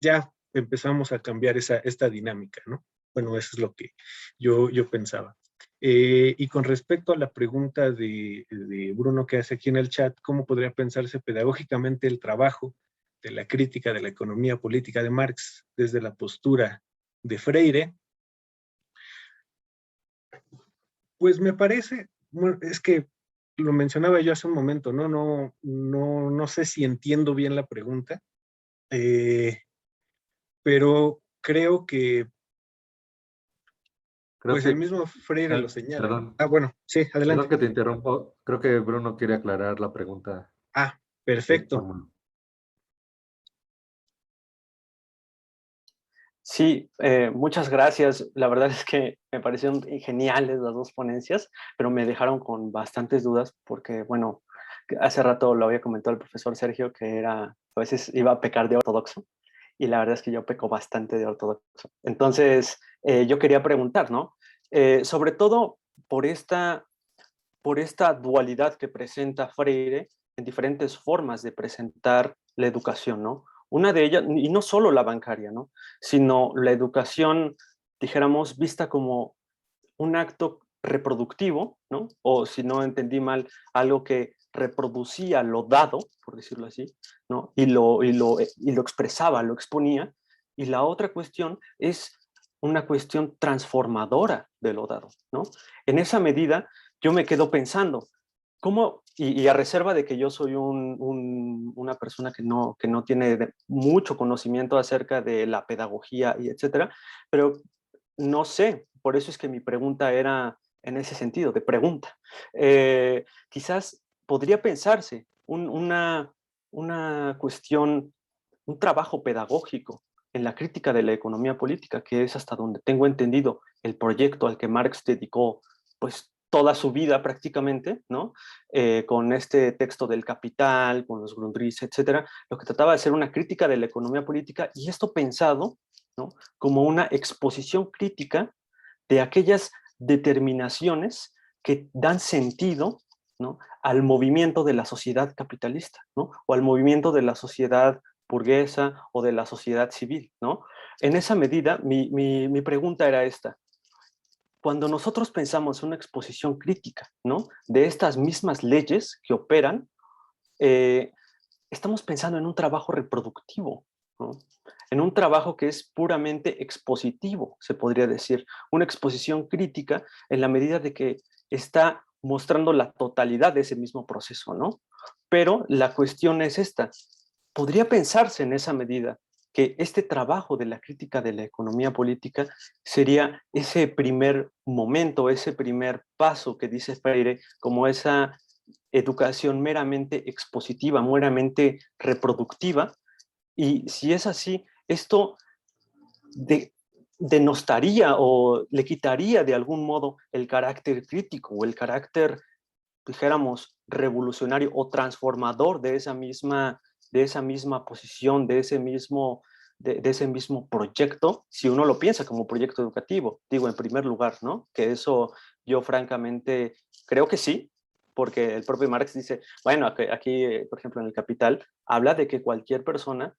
ya empezamos a cambiar esta dinámica, ¿no? Bueno, eso es lo que yo pensaba. Y con respecto a la pregunta de Bruno que hace aquí en el chat, ¿cómo podría pensarse pedagógicamente el trabajo de la crítica de la economía política de Marx desde la postura de Freire? Pues me parece, bueno, es que lo mencionaba yo hace un momento, ¿no? No sé si entiendo bien la pregunta, eh, pero creo que Creo pues el que, mismo Freire lo señala, ¿no? perdón, Ah, bueno, sí, perdón adelante. que te interrumpo. Creo que Bruno quiere aclarar la pregunta Ah, que perfecto. formuló. Sí, muchas gracias. La verdad es que me parecieron geniales las dos ponencias, pero me dejaron con bastantes dudas porque, bueno, hace rato lo había comentado el profesor Sergio que a veces iba a pecar de ortodoxo y la verdad es que yo peco bastante de ortodoxo. Entonces, yo quería preguntar, ¿no? Sobre todo por esta por esta dualidad que presenta Freire en diferentes formas de presentar la educación, ¿no? Una de ellas, y no solo la bancaria, ¿no? Sino la educación, dijéramos, vista como un acto reproductivo, ¿no? O si no entendí mal, algo que reproducía lo dado, por decirlo así, ¿no? Y lo expresaba, lo exponía. Y la otra cuestión es una cuestión transformadora de lo dado, ¿no? En esa medida, yo me quedo pensando, ¿cómo, y a reserva de que yo soy una persona que no tiene mucho conocimiento acerca de la pedagogía y etcétera, pero no sé, por eso es que mi pregunta era en ese sentido, de pregunta. Quizás podría pensarse una cuestión, un trabajo pedagógico en la crítica de la economía política, que es hasta donde tengo entendido el proyecto al que Marx dedicó pues toda su vida prácticamente, ¿no? Con este texto del Capital, con los Grundrisse, etcétera, lo que trataba de hacer una crítica de la economía política, y esto pensado, ¿no?, como una exposición crítica de aquellas determinaciones que dan sentido, ¿no?, al movimiento de la sociedad capitalista, ¿no?, o al movimiento de la sociedad burguesa o de la sociedad civil, ¿no? En esa medida, mi pregunta era esta. Cuando nosotros pensamos en una exposición crítica, ¿no?, de estas mismas leyes que operan, eh, estamos pensando en un trabajo reproductivo, ¿no?, en un trabajo que es puramente expositivo, se podría decir, una exposición crítica en la medida de que está mostrando la totalidad de ese mismo proceso, ¿no? Pero la cuestión es esta, ¿podría pensarse en esa medida que este trabajo de la crítica de la economía política sería ese primer momento, ese primer paso que dice Freire, como esa educación meramente expositiva, meramente reproductiva? Y si es así, esto denostaría o le quitaría de algún modo el carácter crítico o el carácter, dijéramos, revolucionario o transformador de esa misma posición, de ese mismo proyecto, si uno lo piensa como proyecto educativo, digo, en primer lugar, ¿no? Que eso yo francamente creo que sí, porque el propio Marx dice, bueno, aquí, por ejemplo, en el Capital, habla de que cualquier persona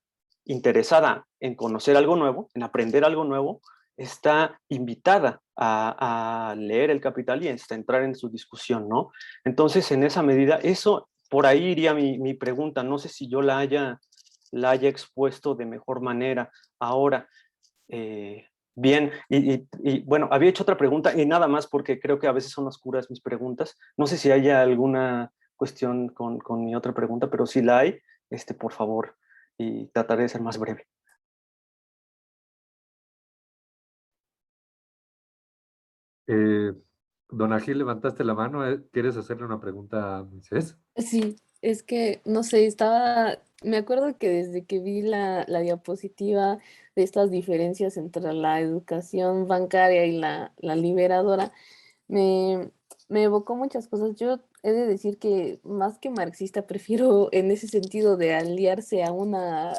interesada en conocer algo nuevo, en aprender algo nuevo, está invitada a leer el Capital y a entrar en su discusión, ¿no? Entonces, en esa medida, eso, por ahí iría mi pregunta. No sé si yo la haya expuesto de mejor manera. Ahora, bien, bueno, había hecho otra pregunta y nada más porque creo que a veces son oscuras mis preguntas. No sé si haya alguna cuestión con mi otra pregunta, pero si la hay, por favor, y trataré de ser más breve. Eh, Don Agil, levantaste la mano. ¿Quieres hacerle una pregunta a Moisés? Sí, es que, no sé, me acuerdo que desde que vi la diapositiva de estas diferencias entre la educación bancaria y la liberadora, me, me evocó muchas cosas. Yo he de decir que más que marxista, prefiero en ese sentido de aliarse a una,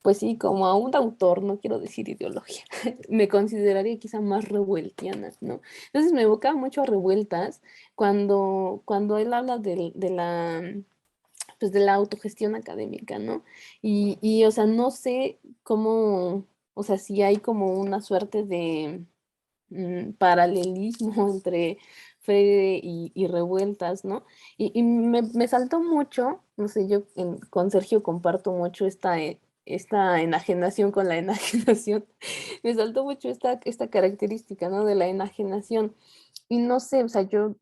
pues sí, como a un autor, no quiero decir ideología, me consideraría quizá más revueltiana, ¿no? Entonces me evocaba mucho a Revueltas cuando él habla pues de la autogestión académica, ¿no? O sea, no sé cómo, o sea, si hay como una suerte de paralelismo entre Freire y Revueltas, ¿no? Y me saltó mucho, no sé, con Sergio comparto mucho esta enajenación con la enajenación, me saltó mucho esta característica, ¿no? De la enajenación. Y no sé, o sea, yo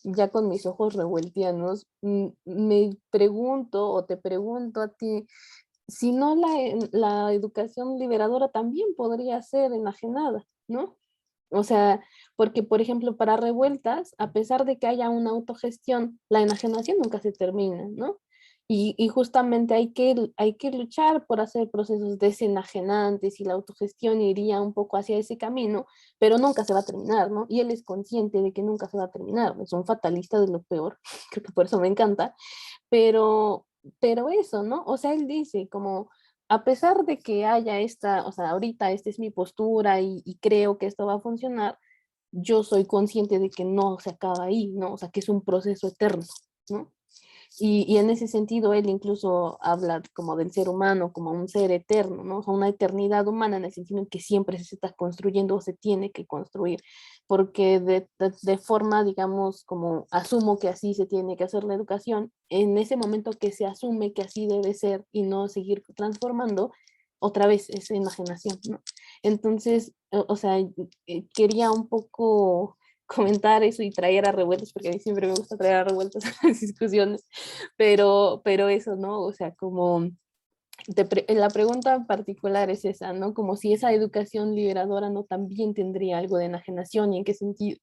ya con mis ojos revueltianos, me pregunto o te pregunto a ti, si no la educación liberadora también podría ser enajenada, ¿no? O sea, porque, por ejemplo, para Revueltas, a pesar de que haya una autogestión, la enajenación nunca se termina, ¿no? Y justamente hay que luchar por hacer procesos desenajenantes y la autogestión iría un poco hacia ese camino, pero nunca se va a terminar, ¿no? Y él es consciente de que nunca se va a terminar, es un fatalista de lo peor, creo que por eso me encanta, pero, pero eso, ¿no? O sea, él dice como, a pesar de que haya o sea, ahorita esta es mi postura y creo que esto va a funcionar, yo soy consciente de que no se acaba ahí, ¿no? O sea, que es un proceso eterno, ¿no? Y en ese sentido, él incluso habla como del ser humano, como un ser eterno, ¿no? O sea, una eternidad humana en el sentido en que siempre se está construyendo o se tiene que construir, porque de forma, digamos, como asumo que así se tiene que hacer la educación, en ese momento que se asume que así debe ser y no seguir transformando, otra vez es enajenación, ¿no? Entonces, o sea, quería un poco comentar eso y traer a revueltas, porque a mí siempre me gusta traer a revueltas a las discusiones, pero eso, ¿no? O sea, como la pregunta en particular es esa, ¿no? Como si esa educación liberadora no también tendría algo de enajenación y en qué sentido.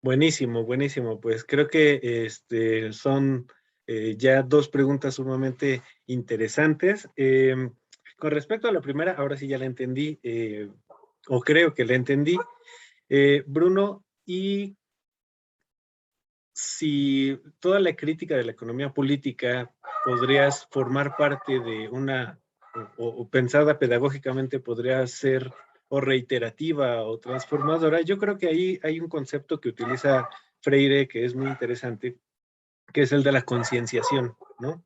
Buenísimo, buenísimo. Pues creo que son ya dos preguntas sumamente interesantes. Con respecto a la primera, ahora sí ya la entendí, o creo que la entendí. Bruno, y si toda la crítica de la economía política podrías formar parte de una, o pensada pedagógicamente podría ser o reiterativa o transformadora, yo creo que ahí hay un concepto que utiliza Freire que es muy interesante, que es el de la concienciación, ¿no?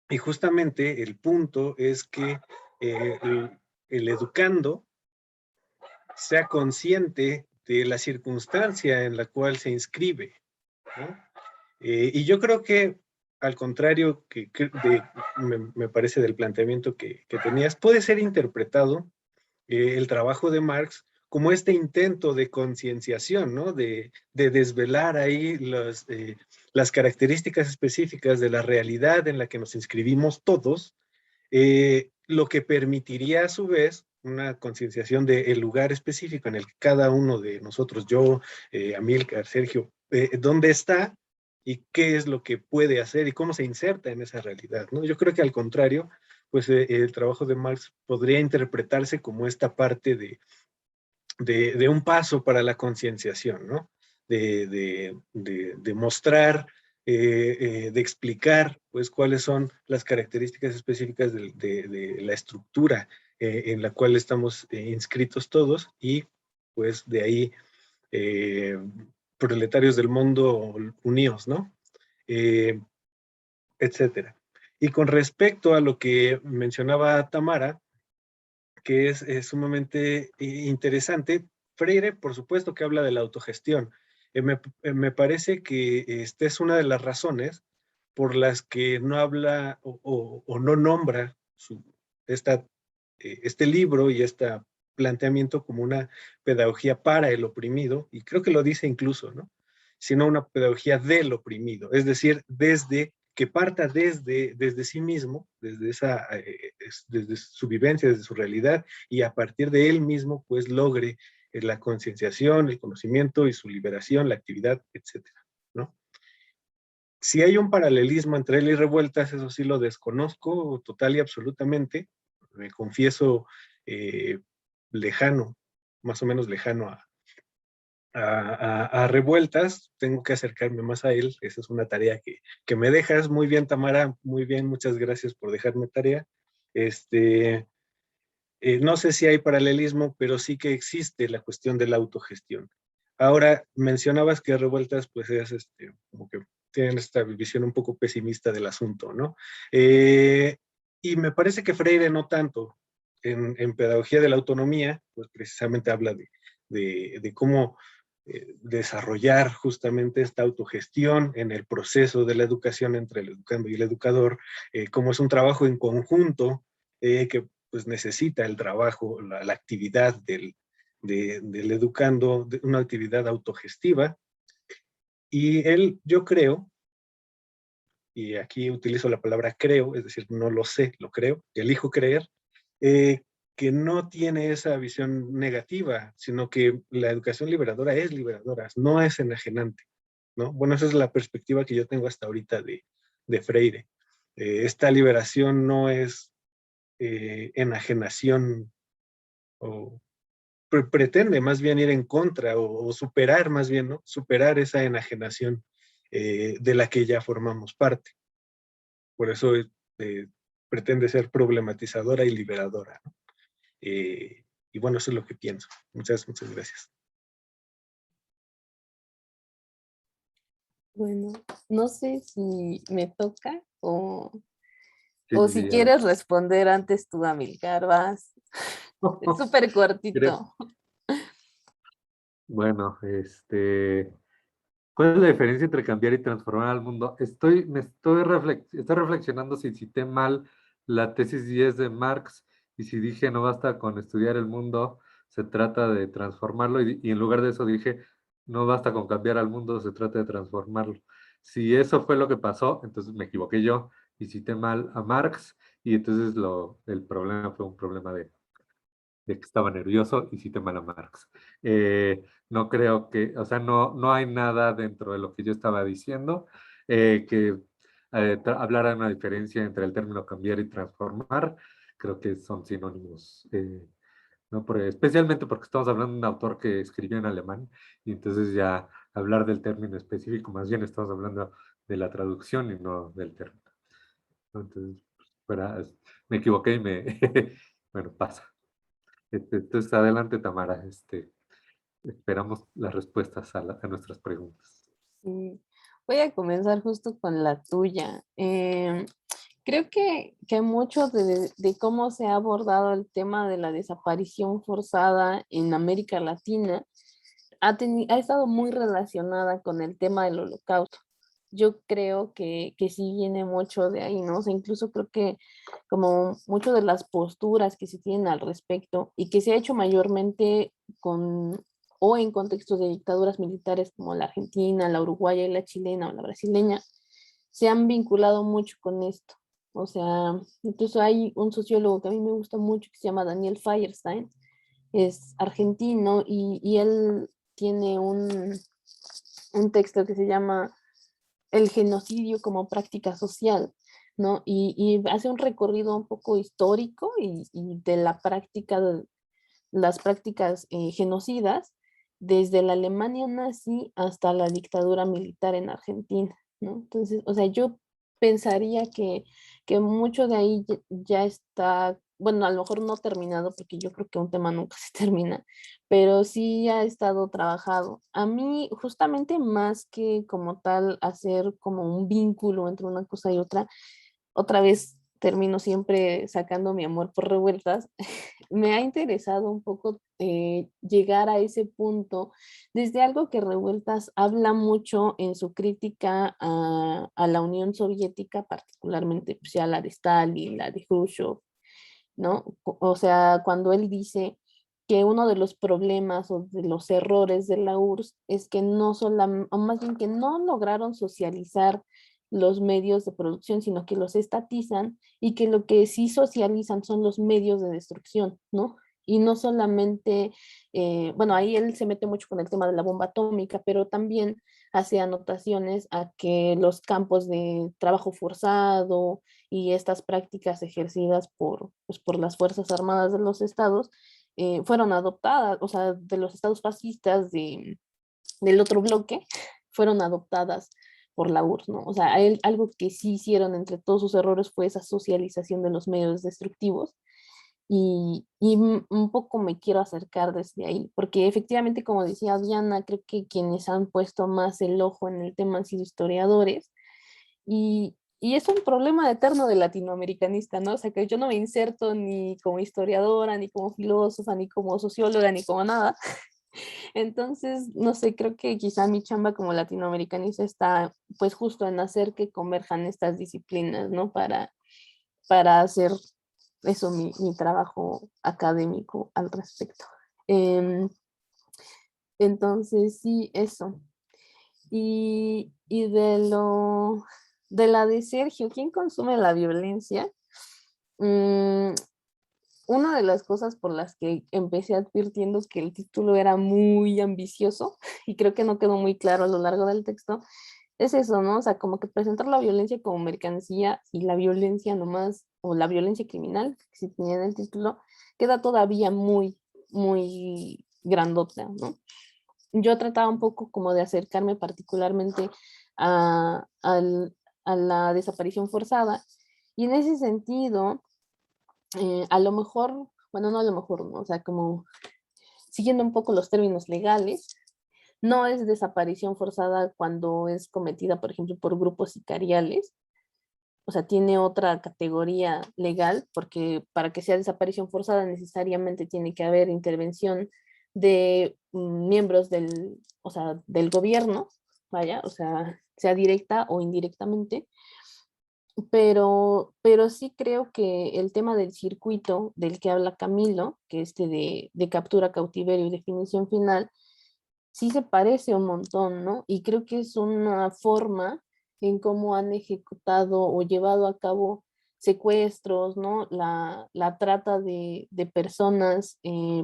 Y justamente el punto es que el educando sea consciente de la circunstancia en la cual se inscribe, ¿no? Y yo creo que, al contrario me parece del planteamiento que tenías, puede ser interpretado el trabajo de Marx como este intento de concienciación, ¿no? De desvelar ahí las características específicas de la realidad en la que nos inscribimos todos, lo que permitiría a su vez una concienciación del lugar específico en el que cada uno de nosotros, yo, Amílcar, Sergio, dónde está y qué es lo que puede hacer y cómo se inserta en esa realidad, ¿no? Yo creo que al contrario, pues el trabajo de Marx podría interpretarse como esta parte de un paso para la concienciación, ¿no? De mostrar, de explicar, pues, cuáles son las características específicas de la estructura en la cual estamos inscritos todos y, pues, de ahí, eh, proletarios del mundo unidos, ¿no? Eh, etcétera. Y con respecto a lo que mencionaba Tamara, que es sumamente interesante. Freire, por supuesto que habla de la autogestión. Me parece que esta es una de las razones por las que no habla o no nombra esta, este libro y este planteamiento como una pedagogía para el oprimido, y creo que lo dice incluso, ¿no? Sino una pedagogía del oprimido, es decir, que parta desde sí mismo, desde su vivencia, desde su realidad, y a partir de él mismo, pues logre la concienciación, el conocimiento y su liberación, la actividad, etcétera, ¿no? Si hay un paralelismo entre él y Revueltas, eso sí lo desconozco total y absolutamente. Me confieso eh, lejano, más o menos lejano a Revueltas, tengo que acercarme más a él, esa es una tarea que me dejas. Muy bien, Tamara, muy bien, muchas gracias por dejarme tarea. No sé si hay paralelismo, pero sí que existe la cuestión de la autogestión. Ahora, mencionabas que Revueltas, pues es como que tienen esta visión un poco pesimista del asunto, ¿no? Y me parece que Freire no tanto. En Pedagogía de la Autonomía, pues precisamente habla de cómo desarrollar justamente esta autogestión en el proceso de la educación entre el educando y el educador, cómo es un trabajo en conjunto que pues necesita el trabajo, la actividad del educando, una actividad autogestiva. Y él, yo creo, y aquí utilizo la palabra creo, es decir, no lo sé, lo creo, elijo creer, eh, que no tiene esa visión negativa, sino que la educación liberadora es liberadora, no es enajenante, ¿no? Bueno, esa es la perspectiva que yo tengo hasta ahorita de Freire. Esta liberación no es enajenación o pretende más bien ir en contra o superar más bien, ¿no? Superar esa enajenación de la que ya formamos parte. Por eso pretende ser problematizadora y liberadora, ¿no? Y bueno, eso es lo que pienso. Muchas gracias. Bueno, no sé si me toca Sí, o sí, si sí, a ver. quieres responder antes tú, Amilcar, vas. Es súper Creo- cortito. Bueno, ¿cuál es la diferencia entre cambiar y transformar al mundo? Estoy reflexionando si cité mal la tesis 10 de Marx y si dije no basta con estudiar el mundo, se trata de transformarlo y en lugar de eso dije no basta con cambiar al mundo, se trata de transformarlo. Si eso fue lo que pasó, entonces me equivoqué yo y cité mal a Marx y entonces el problema fue un problema de que estaba nervioso y cité mal a Marx. No creo que, o sea, no hay nada dentro de lo que yo estaba diciendo que hablara de una diferencia entre el término cambiar y transformar. Creo que son sinónimos, ¿no? Especialmente porque estamos hablando de un autor que escribió en alemán y entonces ya hablar del término específico, más bien estamos hablando de la traducción y no del término, ¿no? Entonces, me equivoqué y bueno, pasa. Entonces, adelante, Tamara. Esperamos las respuestas a nuestras preguntas. Sí. Voy a comenzar justo con la tuya. Creo que mucho de cómo se ha abordado el tema de la desaparición forzada en América Latina ha estado muy relacionada con el tema del holocausto. Yo creo que sí viene mucho de ahí, ¿no? O sea, incluso creo que como mucho de las posturas que se tienen al respecto y que se ha hecho mayormente con o en contextos de dictaduras militares como la argentina, la uruguaya y la chilena o la brasileña, se han vinculado mucho con esto. O sea, incluso hay un sociólogo que a mí me gusta mucho que se llama Daniel Feierstein, es argentino y él tiene un texto que se llama El genocidio como práctica social, ¿no? Y hace un recorrido un poco histórico y de la práctica, de las prácticas genocidas, desde la Alemania nazi hasta la dictadura militar en Argentina, ¿no? Entonces, o sea, yo pensaría que mucho de ahí ya está, bueno, a lo mejor no terminado, porque yo creo que un tema nunca se termina, pero sí ha estado trabajado. A mí, justamente más que como tal hacer como un vínculo entre una cosa y otra vez termino siempre sacando mi amor por revueltas, me ha interesado un poco llegar a ese punto desde algo que Revueltas habla mucho en su crítica a la Unión Soviética, particularmente pues, ya la de Stalin, la de Khrushchev, ¿no? O sea, cuando él dice que uno de los problemas o de los errores de la URSS es que no solamente, o más bien que no lograron socializar los medios de producción, sino que los estatizan y que lo que sí socializan son los medios de destrucción, ¿no? Y no solamente, bueno, ahí él se mete mucho con el tema de la bomba atómica, pero también hace anotaciones a que los campos de trabajo forzado y estas prácticas ejercidas pues, por las Fuerzas Armadas de los estados fueron adoptadas, o sea, de los estados fascistas del otro bloque, fueron adoptadas por la URSS, ¿no? O sea, algo que sí hicieron entre todos sus errores fue esa socialización de los medios destructivos y un poco me quiero acercar desde ahí, porque efectivamente, como decía Diana, creo que quienes han puesto más el ojo en el tema han sido historiadores y es un problema eterno de latinoamericanista, ¿no? O sea, que yo no me inserto ni como historiadora, ni como filósofa, ni como socióloga, ni como nada. Entonces, no sé, creo que quizá mi chamba como latinoamericanista está pues justo en hacer que converjan estas disciplinas, ¿no? Para hacer eso, mi trabajo académico al respecto. Em, entonces, sí, eso. Y de la de Sergio, ¿quién consume la violencia? Mm, una de las cosas por las que empecé advirtiendo que el título era muy ambicioso y creo que no quedó muy claro a lo largo del texto, es eso, ¿no? O sea, como que presentar la violencia como mercancía y la violencia nomás, o la violencia criminal, que se tenía en el título, queda todavía muy grandota, ¿no? Yo trataba un poco como de acercarme particularmente a, al- a la desaparición forzada Y en ese sentido, a lo mejor, bueno, no a lo mejor, ¿no? O sea, como siguiendo un poco los términos legales, no es desaparición forzada cuando es cometida, por ejemplo, por grupos sicariales. O sea, tiene otra categoría legal, porque para que sea desaparición forzada necesariamente tiene que haber intervención de miembros del, o sea, del gobierno, vaya, o sea directa o indirectamente, pero sí creo que el tema del circuito del que habla Camilo, que de captura, cautiverio y definición final, sí se parece un montón, ¿no? Y creo que es una forma en cómo han ejecutado o llevado a cabo secuestros, ¿no? La trata de personas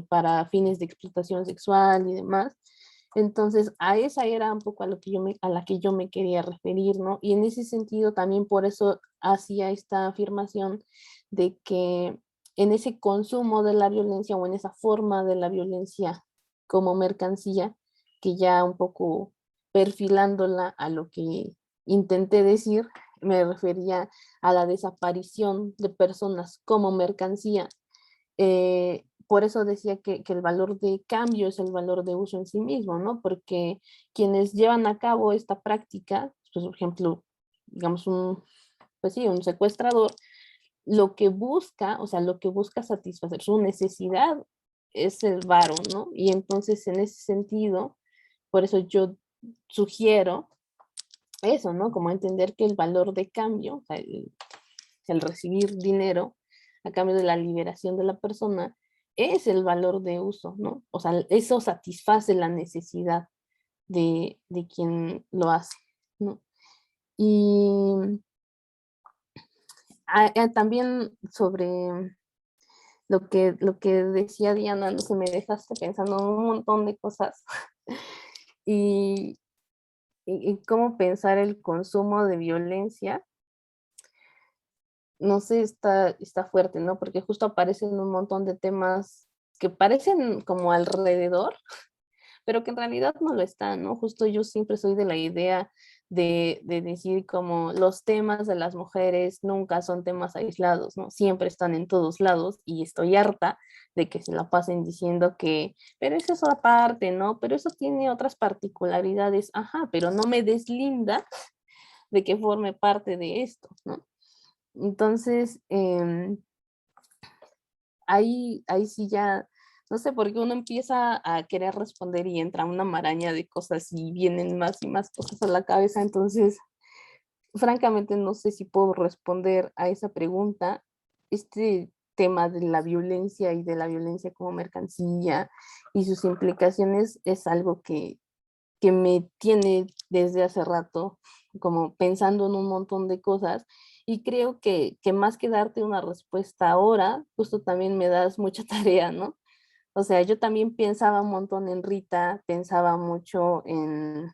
para fines de explotación sexual y demás. Entonces, a esa era un poco a la que yo me quería referir, ¿no? Y en ese sentido también por eso hacía esta afirmación de que en ese consumo de la violencia o en esa forma de la violencia como mercancía, que ya un poco perfilándola a lo que intenté decir, me refería a la desaparición de personas como mercancía. Por eso decía que el valor de cambio es el valor de uso en sí mismo, ¿no? Porque quienes llevan a cabo esta práctica, pues, por ejemplo, digamos pues sí, un secuestrador, lo que busca, o sea, lo que busca satisfacer su necesidad es el varo, ¿no? Y entonces en ese sentido, por eso yo sugiero eso, ¿no? Como entender que el valor de cambio, o sea, el recibir dinero a cambio de la liberación de la persona, es el valor de uso, ¿no? O sea, eso satisface la necesidad de quien lo hace, ¿no? Y también sobre lo que decía Diana, no sé, me dejaste pensando en un montón de cosas y, y cómo pensar el consumo de violencia, no sé, está fuerte, ¿no? Porque justo aparecen un montón de temas que parecen como alrededor, pero que en realidad no lo están, ¿no? Justo yo siempre soy de la idea de decir como los temas de las mujeres nunca son temas aislados, ¿no? Siempre están en todos lados y estoy harta de que se la pasen diciendo que, pero eso es otra parte, ¿no? Pero eso tiene otras particularidades, ajá, pero no me deslinda de que forme parte de esto, ¿no? Entonces, ahí sí ya, no sé, porque uno empieza a querer responder y entra una maraña de cosas y vienen más y más cosas a la cabeza, entonces, francamente, no sé si puedo responder a esa pregunta. Este tema de la violencia y de la violencia como mercancía y sus implicaciones es algo que me tiene desde hace rato como pensando en un montón de cosas y creo que más que darte una respuesta ahora, justo también me das mucha tarea, ¿no? O sea, yo también pensaba un montón en Rita, pensaba mucho en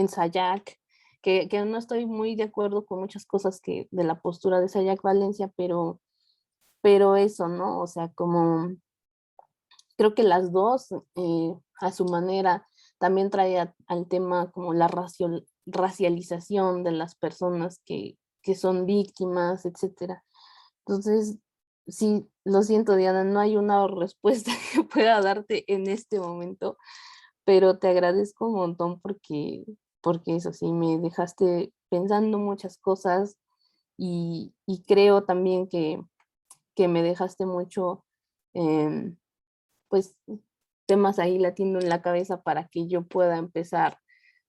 Sayak, que no estoy muy de acuerdo con muchas cosas de la postura de Sayak Valencia, pero eso, ¿no? O sea, como creo que las dos, a su manera, también trae al tema como la racialización de las personas que son víctimas, etcétera. Entonces, sí, lo siento, Diana, no hay una respuesta que pueda darte en este momento, pero te agradezco un montón porque eso sí, me dejaste pensando muchas cosas y creo también que me dejaste mucho, em, pues, temas ahí latiendo en la cabeza para que yo pueda empezar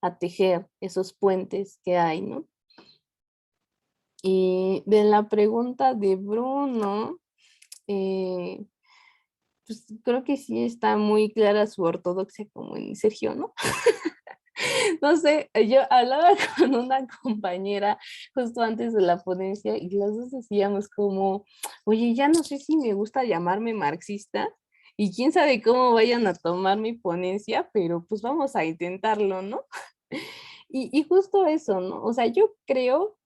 a tejer esos puentes que hay, ¿no? Y de la pregunta de Bruno, eh, pues creo que sí está muy clara su ortodoxia como en Sergio, ¿no? No sé, yo hablaba con una compañera justo antes de la ponencia y las dos decíamos como, oye, ya no sé si me gusta llamarme marxista y quién sabe cómo vayan a tomar mi ponencia, pero pues vamos a intentarlo, ¿no? Y justo eso, ¿no? O sea, yo creo,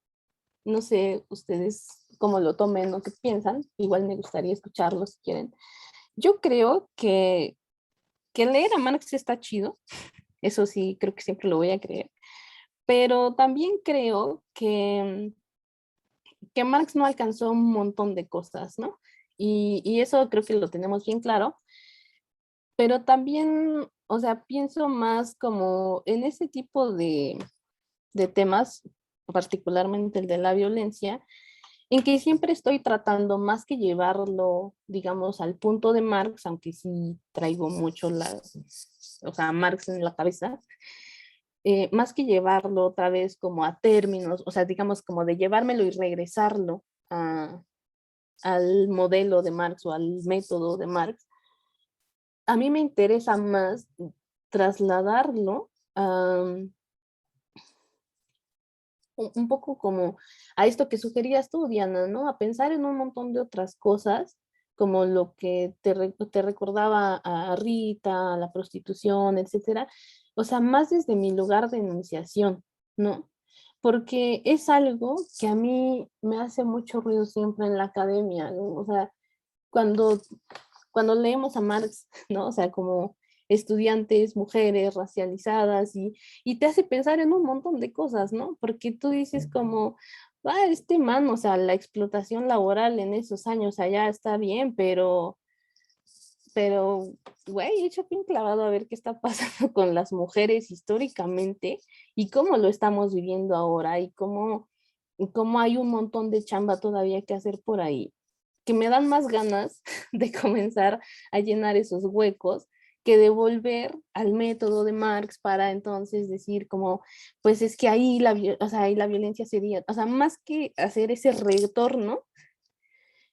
no sé ustedes cómo lo tomen o qué piensan, igual me gustaría escucharlo si quieren. Yo creo que leer a Marx está chido, eso sí, creo que siempre lo voy a creer, pero también creo que Marx no alcanzó un montón de cosas, ¿no? Y eso creo que lo tenemos bien claro, pero también, o sea, pienso más como en ese tipo de temas, particularmente el de la violencia, en que siempre estoy tratando más que llevarlo, digamos, al punto de Marx, aunque sí traigo mucho o sea, Marx en la cabeza, más que llevarlo otra vez como a términos, o sea, digamos como de llevármelo y regresarlo al modelo de Marx o al método de Marx, a mí me interesa más trasladarlo a un poco como a esto que sugerías tú, Diana, ¿no? A pensar en un montón de otras cosas, como lo que te recordaba a Rita, a la prostitución, etcétera. O sea, más desde mi lugar de enunciación, ¿no? Porque es algo que a mí me hace mucho ruido siempre en la academia, ¿no? O sea, cuando, cuando leemos a Marx, ¿no? O sea, como estudiantes, mujeres racializadas y te hace pensar en un montón de cosas, ¿no? Porque tú dices como, va, este man, o sea, la explotación laboral en esos años allá está bien, güey, hecho bien clavado a ver qué está pasando con las mujeres históricamente y cómo lo estamos viviendo ahora y cómo hay un montón de chamba todavía que hacer por ahí, que me dan más ganas de comenzar a llenar esos huecos que de volver al método de Marx para entonces decir como, pues es que ahí o sea, ahí la violencia sería, o sea, más que hacer ese retorno,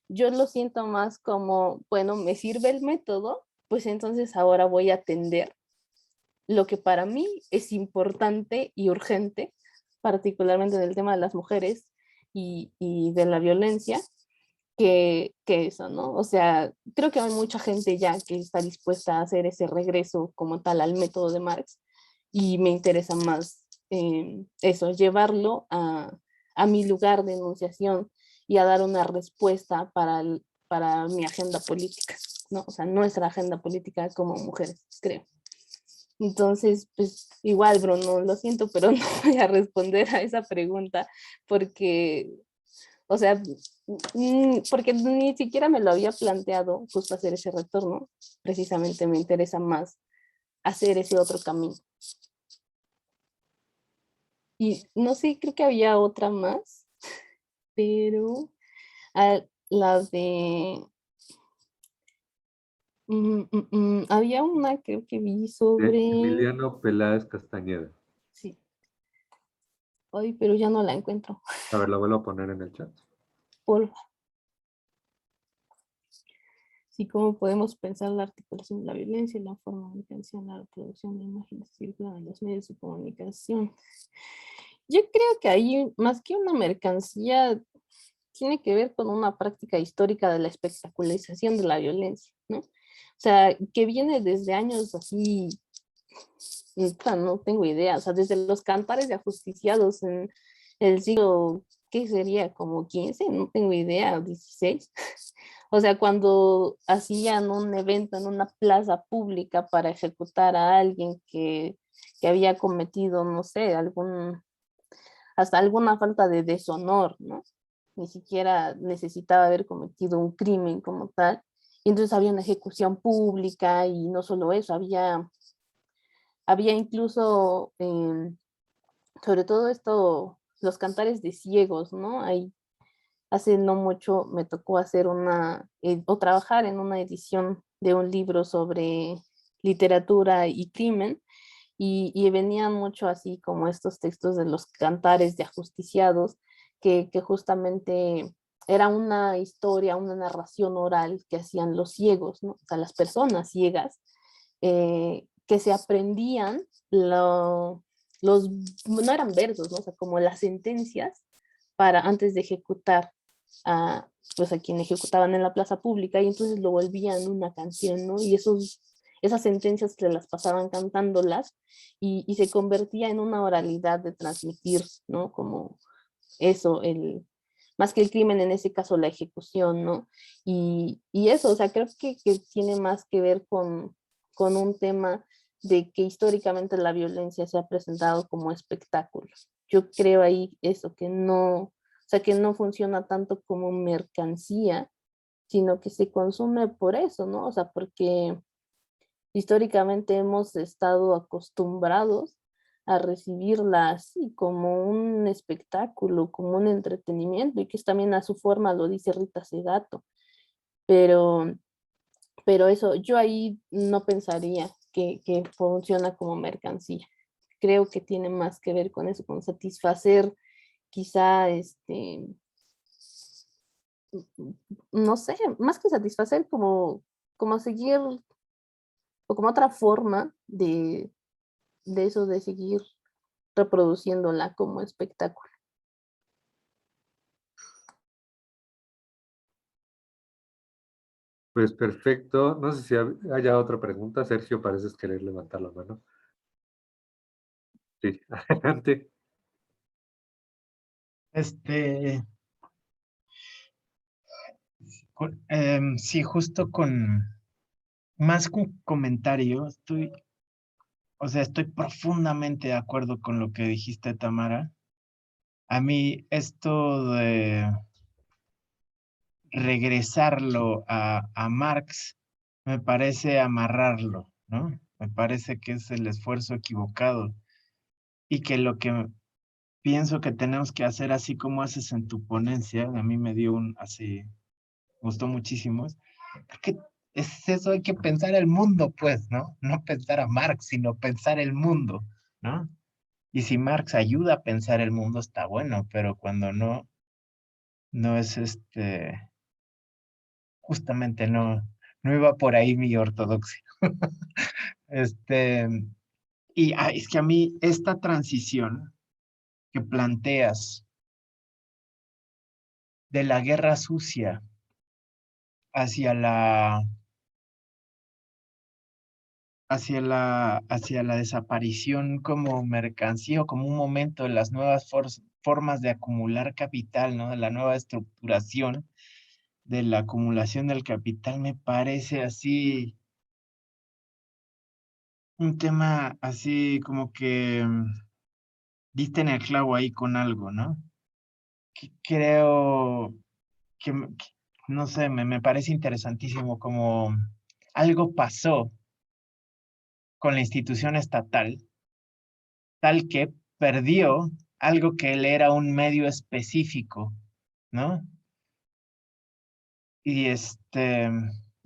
yo lo siento más como, bueno, me sirve el método, pues entonces ahora voy a atender lo que para mí es importante y urgente, particularmente en el tema de las mujeres y de la violencia, que eso, ¿no? O sea, creo que hay mucha gente ya que está dispuesta a hacer ese regreso como tal al método de Marx y me interesa más eso, llevarlo a mi lugar de enunciación y a dar una respuesta para mi agenda política, ¿no? O sea, nuestra agenda política como mujeres, creo. Entonces, pues igual, Bruno, lo siento, pero no voy a responder a esa pregunta porque, o sea, porque ni siquiera me lo había planteado justo hacer ese retorno. Precisamente me interesa más hacer ese otro camino. Y no sé, creo que había otra más, pero la de... había una creo que vi De sobre... Emiliano Peláez Castañeda. Sí, hoy, pero ya no la encuentro. A ver, la vuelvo a poner en el chat. Por sí, cómo podemos pensar la articulación de la violencia y la forma de pensar la reproducción de imágenes que circulan en los medios de comunicación. Yo creo que ahí, más que una mercancía, tiene que ver con una práctica histórica de la espectacularización de la violencia, ¿no? O sea, que viene desde años así, no tengo idea, o sea, desde los cantares de ajusticiados en el siglo, ¿qué sería? Como 15, no tengo idea, 16. O sea, cuando hacían un evento en una plaza pública para ejecutar a alguien que había cometido, no sé, hasta alguna falta de deshonor, ¿no? Ni siquiera necesitaba haber cometido un crimen como tal. Y entonces había una ejecución pública y no solo eso, había incluso, sobre todo esto, los cantares de ciegos, ¿no? Ahí hace no mucho me tocó hacer o trabajar en una edición de un libro sobre literatura y crimen, y venían mucho así como estos textos de los cantares de ajusticiados, que justamente era una historia, una narración oral que hacían los ciegos, ¿no? O sea, las personas ciegas, que se aprendían no eran versos, ¿no? O sea, como las sentencias para antes de ejecutar a, pues a quien ejecutaban en la plaza pública y entonces lo volvían una canción, ¿no? Y esas sentencias se las pasaban cantándolas y se convertía en una oralidad de transmitir, ¿no? Como eso, más que el crimen, en ese caso la ejecución, ¿no? Y eso, o sea, creo que tiene más que ver con un tema de que históricamente la violencia se ha presentado como espectáculo. Yo creo ahí eso, que no sea, que no funciona tanto como mercancía, sino que se consume por eso, ¿no? O sea, porque históricamente hemos estado acostumbrados a recibirla así, como un espectáculo, como un entretenimiento, y que es también a su forma, lo dice Rita Segato, pero, pero eso, yo ahí no pensaría que funciona como mercancía. Creo que tiene más que ver con eso, con satisfacer quizá, no sé, más que satisfacer, como seguir, o como otra forma de eso, de seguir reproduciéndola como espectáculo. Pues perfecto. No sé si haya otra pregunta. Sergio, pareces querer levantar la mano. Sí, adelante. Este, sí, justo con más que un comentario, o sea, estoy profundamente de acuerdo con lo que dijiste, Tamara. A mí esto de regresarlo a Marx me parece amarrarlo, ¿no? Me parece que es el esfuerzo equivocado y que lo que pienso que tenemos que hacer, así como haces en tu ponencia, a mí me dio así, gustó muchísimo, que es eso, hay que pensar el mundo, pues, ¿no? No pensar a Marx, sino pensar el mundo, ¿no? Y si Marx ayuda a pensar el mundo, está bueno, pero cuando no, no es justamente no iba por ahí mi ortodoxia. Este, es que a mí esta transición que planteas de la guerra sucia hacia hacia la desaparición como mercancía o como un momento de las nuevas formas de acumular capital, ¿no? De la nueva estructuración de la acumulación del capital, me parece así un tema así como que diste en el clavo ahí con algo, ¿no? Creo que, no sé, me parece interesantísimo como algo pasó con la institución estatal, tal que perdió algo que él era un medio específico, ¿no? Y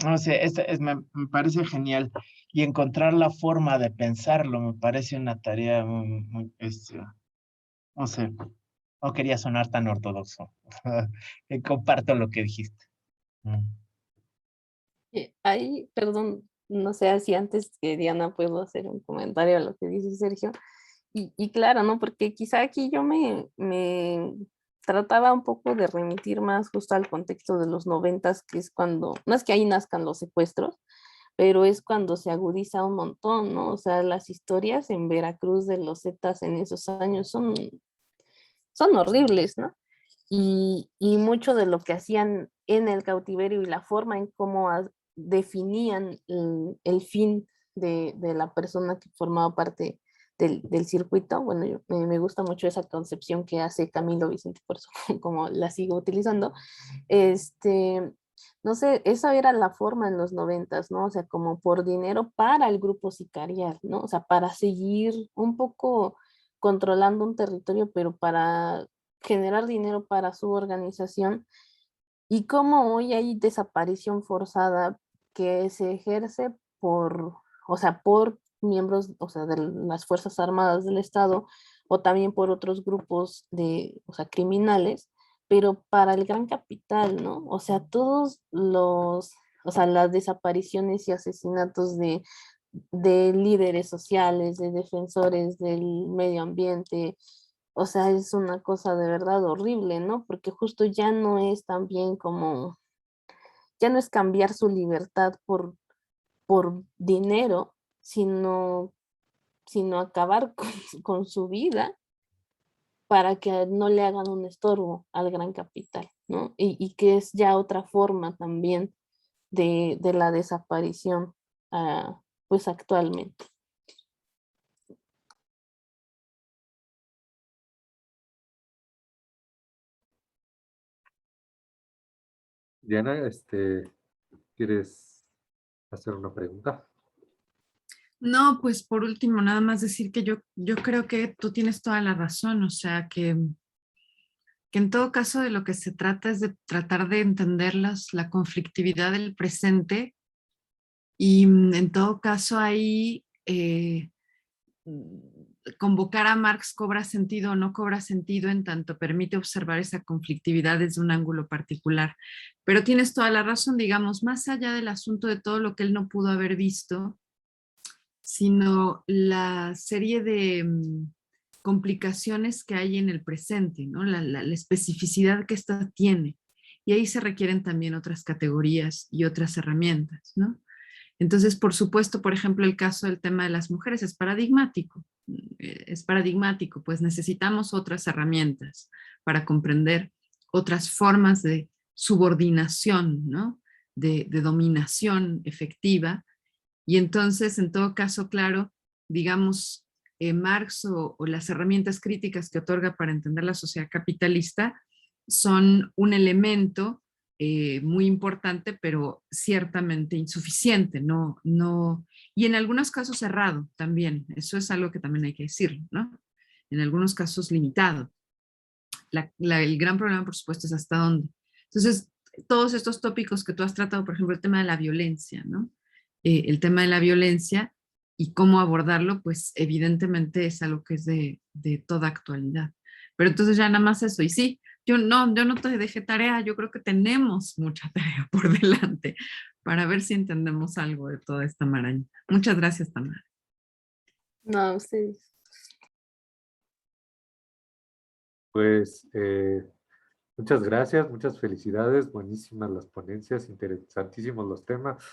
no sé, me parece genial. Y encontrar la forma de pensarlo me parece una tarea no sé, no quería sonar tan ortodoxo. Comparto lo que dijiste. Mm. Ahí, perdón, no sé si antes que Diana puedo hacer un comentario a lo que dice Sergio. Y claro, ¿no? Porque quizá aquí yo me trataba un poco de remitir más justo al contexto de los 90, que es cuando, no es que ahí nazcan los secuestros, pero es cuando se agudiza un montón, ¿no? O sea, las historias en Veracruz de los Zetas en esos años son horribles, ¿no? Y mucho de lo que hacían en el cautiverio y la forma en cómo definían el fin de la persona que formaba parte del circuito. Bueno, me gusta mucho esa concepción que hace Camilo Vicente, por eso como la sigo utilizando. Este, no sé, esa era la forma en los 90, ¿no? O sea, como por dinero para el grupo sicarial, ¿no? O sea, para seguir un poco controlando un territorio, pero para generar dinero para su organización. Y como hoy hay desaparición forzada que se ejerce o sea, por miembros, o sea, de las Fuerzas Armadas del Estado o también por otros grupos o sea, criminales, pero para el gran capital, ¿no? O sea, o sea, las desapariciones y asesinatos de líderes sociales, de defensores del medio ambiente, o sea, es una cosa de verdad horrible, ¿no? Porque justo ya no es tan bien como, ya no es cambiar su libertad por dinero, sino acabar con su vida para que no le hagan un estorbo al gran capital, ¿no? Y que es ya otra forma también de la desaparición, pues actualmente. Diana, ¿quieres hacer una pregunta? No, pues por último, nada más decir que yo creo que tú tienes toda la razón, o sea, que en todo caso de lo que se trata es de tratar de entender la conflictividad del presente y en todo caso ahí convocar a Marx cobra sentido o no cobra sentido en tanto permite observar esa conflictividad desde un ángulo particular. Pero tienes toda la razón, digamos, más allá del asunto de todo lo que él no pudo haber visto, sino la serie de complicaciones que hay en el presente, ¿no? La especificidad que esta tiene. Y ahí se requieren también otras categorías y otras herramientas, ¿no? Entonces, por supuesto, por ejemplo, el caso del tema de las mujeres es paradigmático. Es paradigmático, pues necesitamos otras herramientas para comprender otras formas de subordinación, ¿no? De dominación efectiva. Y entonces, en todo caso, claro, digamos, Marx o las herramientas críticas que otorga para entender la sociedad capitalista son un elemento muy importante, pero ciertamente insuficiente, y en algunos casos errado también, eso es algo que también hay que decirlo, ¿no? En algunos casos limitado. El gran problema, por supuesto, es hasta dónde. Entonces, todos estos tópicos que tú has tratado, por ejemplo, el tema de la violencia, ¿no? El tema de la violencia y cómo abordarlo, pues evidentemente es algo que es de toda actualidad. Pero entonces ya nada más eso. Y sí, yo no te dejé tarea, yo creo que tenemos mucha tarea por delante para ver si entendemos algo de toda esta maraña. Muchas gracias, Tamara. No, ustedes. Pues muchas gracias, muchas felicidades, buenísimas las ponencias, interesantísimos los temas.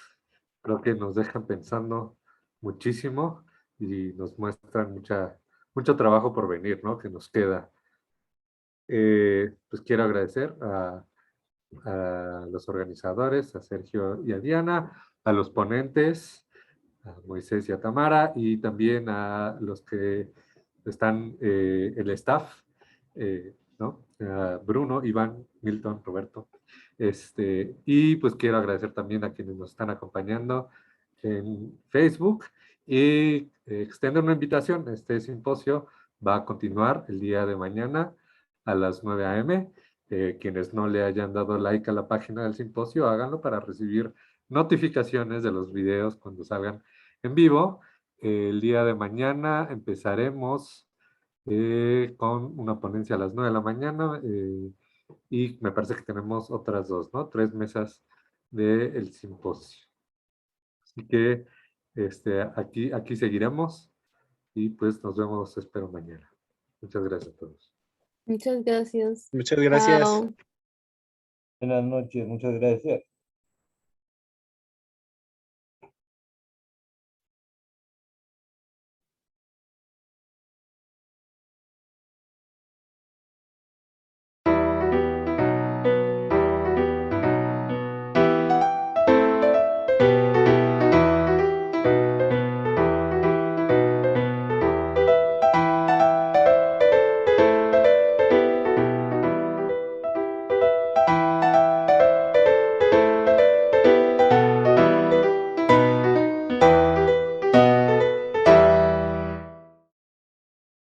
Creo que nos dejan pensando muchísimo y nos muestran mucho trabajo por venir, ¿no? Que nos queda. Pues quiero agradecer a los organizadores, a Sergio y a Diana, a los ponentes, a Moisés y a Tamara, y también a los que están, el staff, ¿no? A Bruno, Iván, Milton, Roberto. Y pues quiero agradecer también a quienes nos están acompañando en Facebook y extender una invitación. Este simposio va a continuar el día de mañana a las 9 a.m. Quienes no le hayan dado like a la página del simposio, háganlo para recibir notificaciones de los videos cuando salgan en vivo. El día de mañana empezaremos con una ponencia a las 9 de la mañana y me parece que tenemos otras dos, ¿no? 3 mesas del simposio. Así que aquí seguiremos y pues nos vemos, espero, mañana. Muchas gracias a todos. Muchas gracias. Muchas gracias. Chao. Buenas noches, muchas gracias.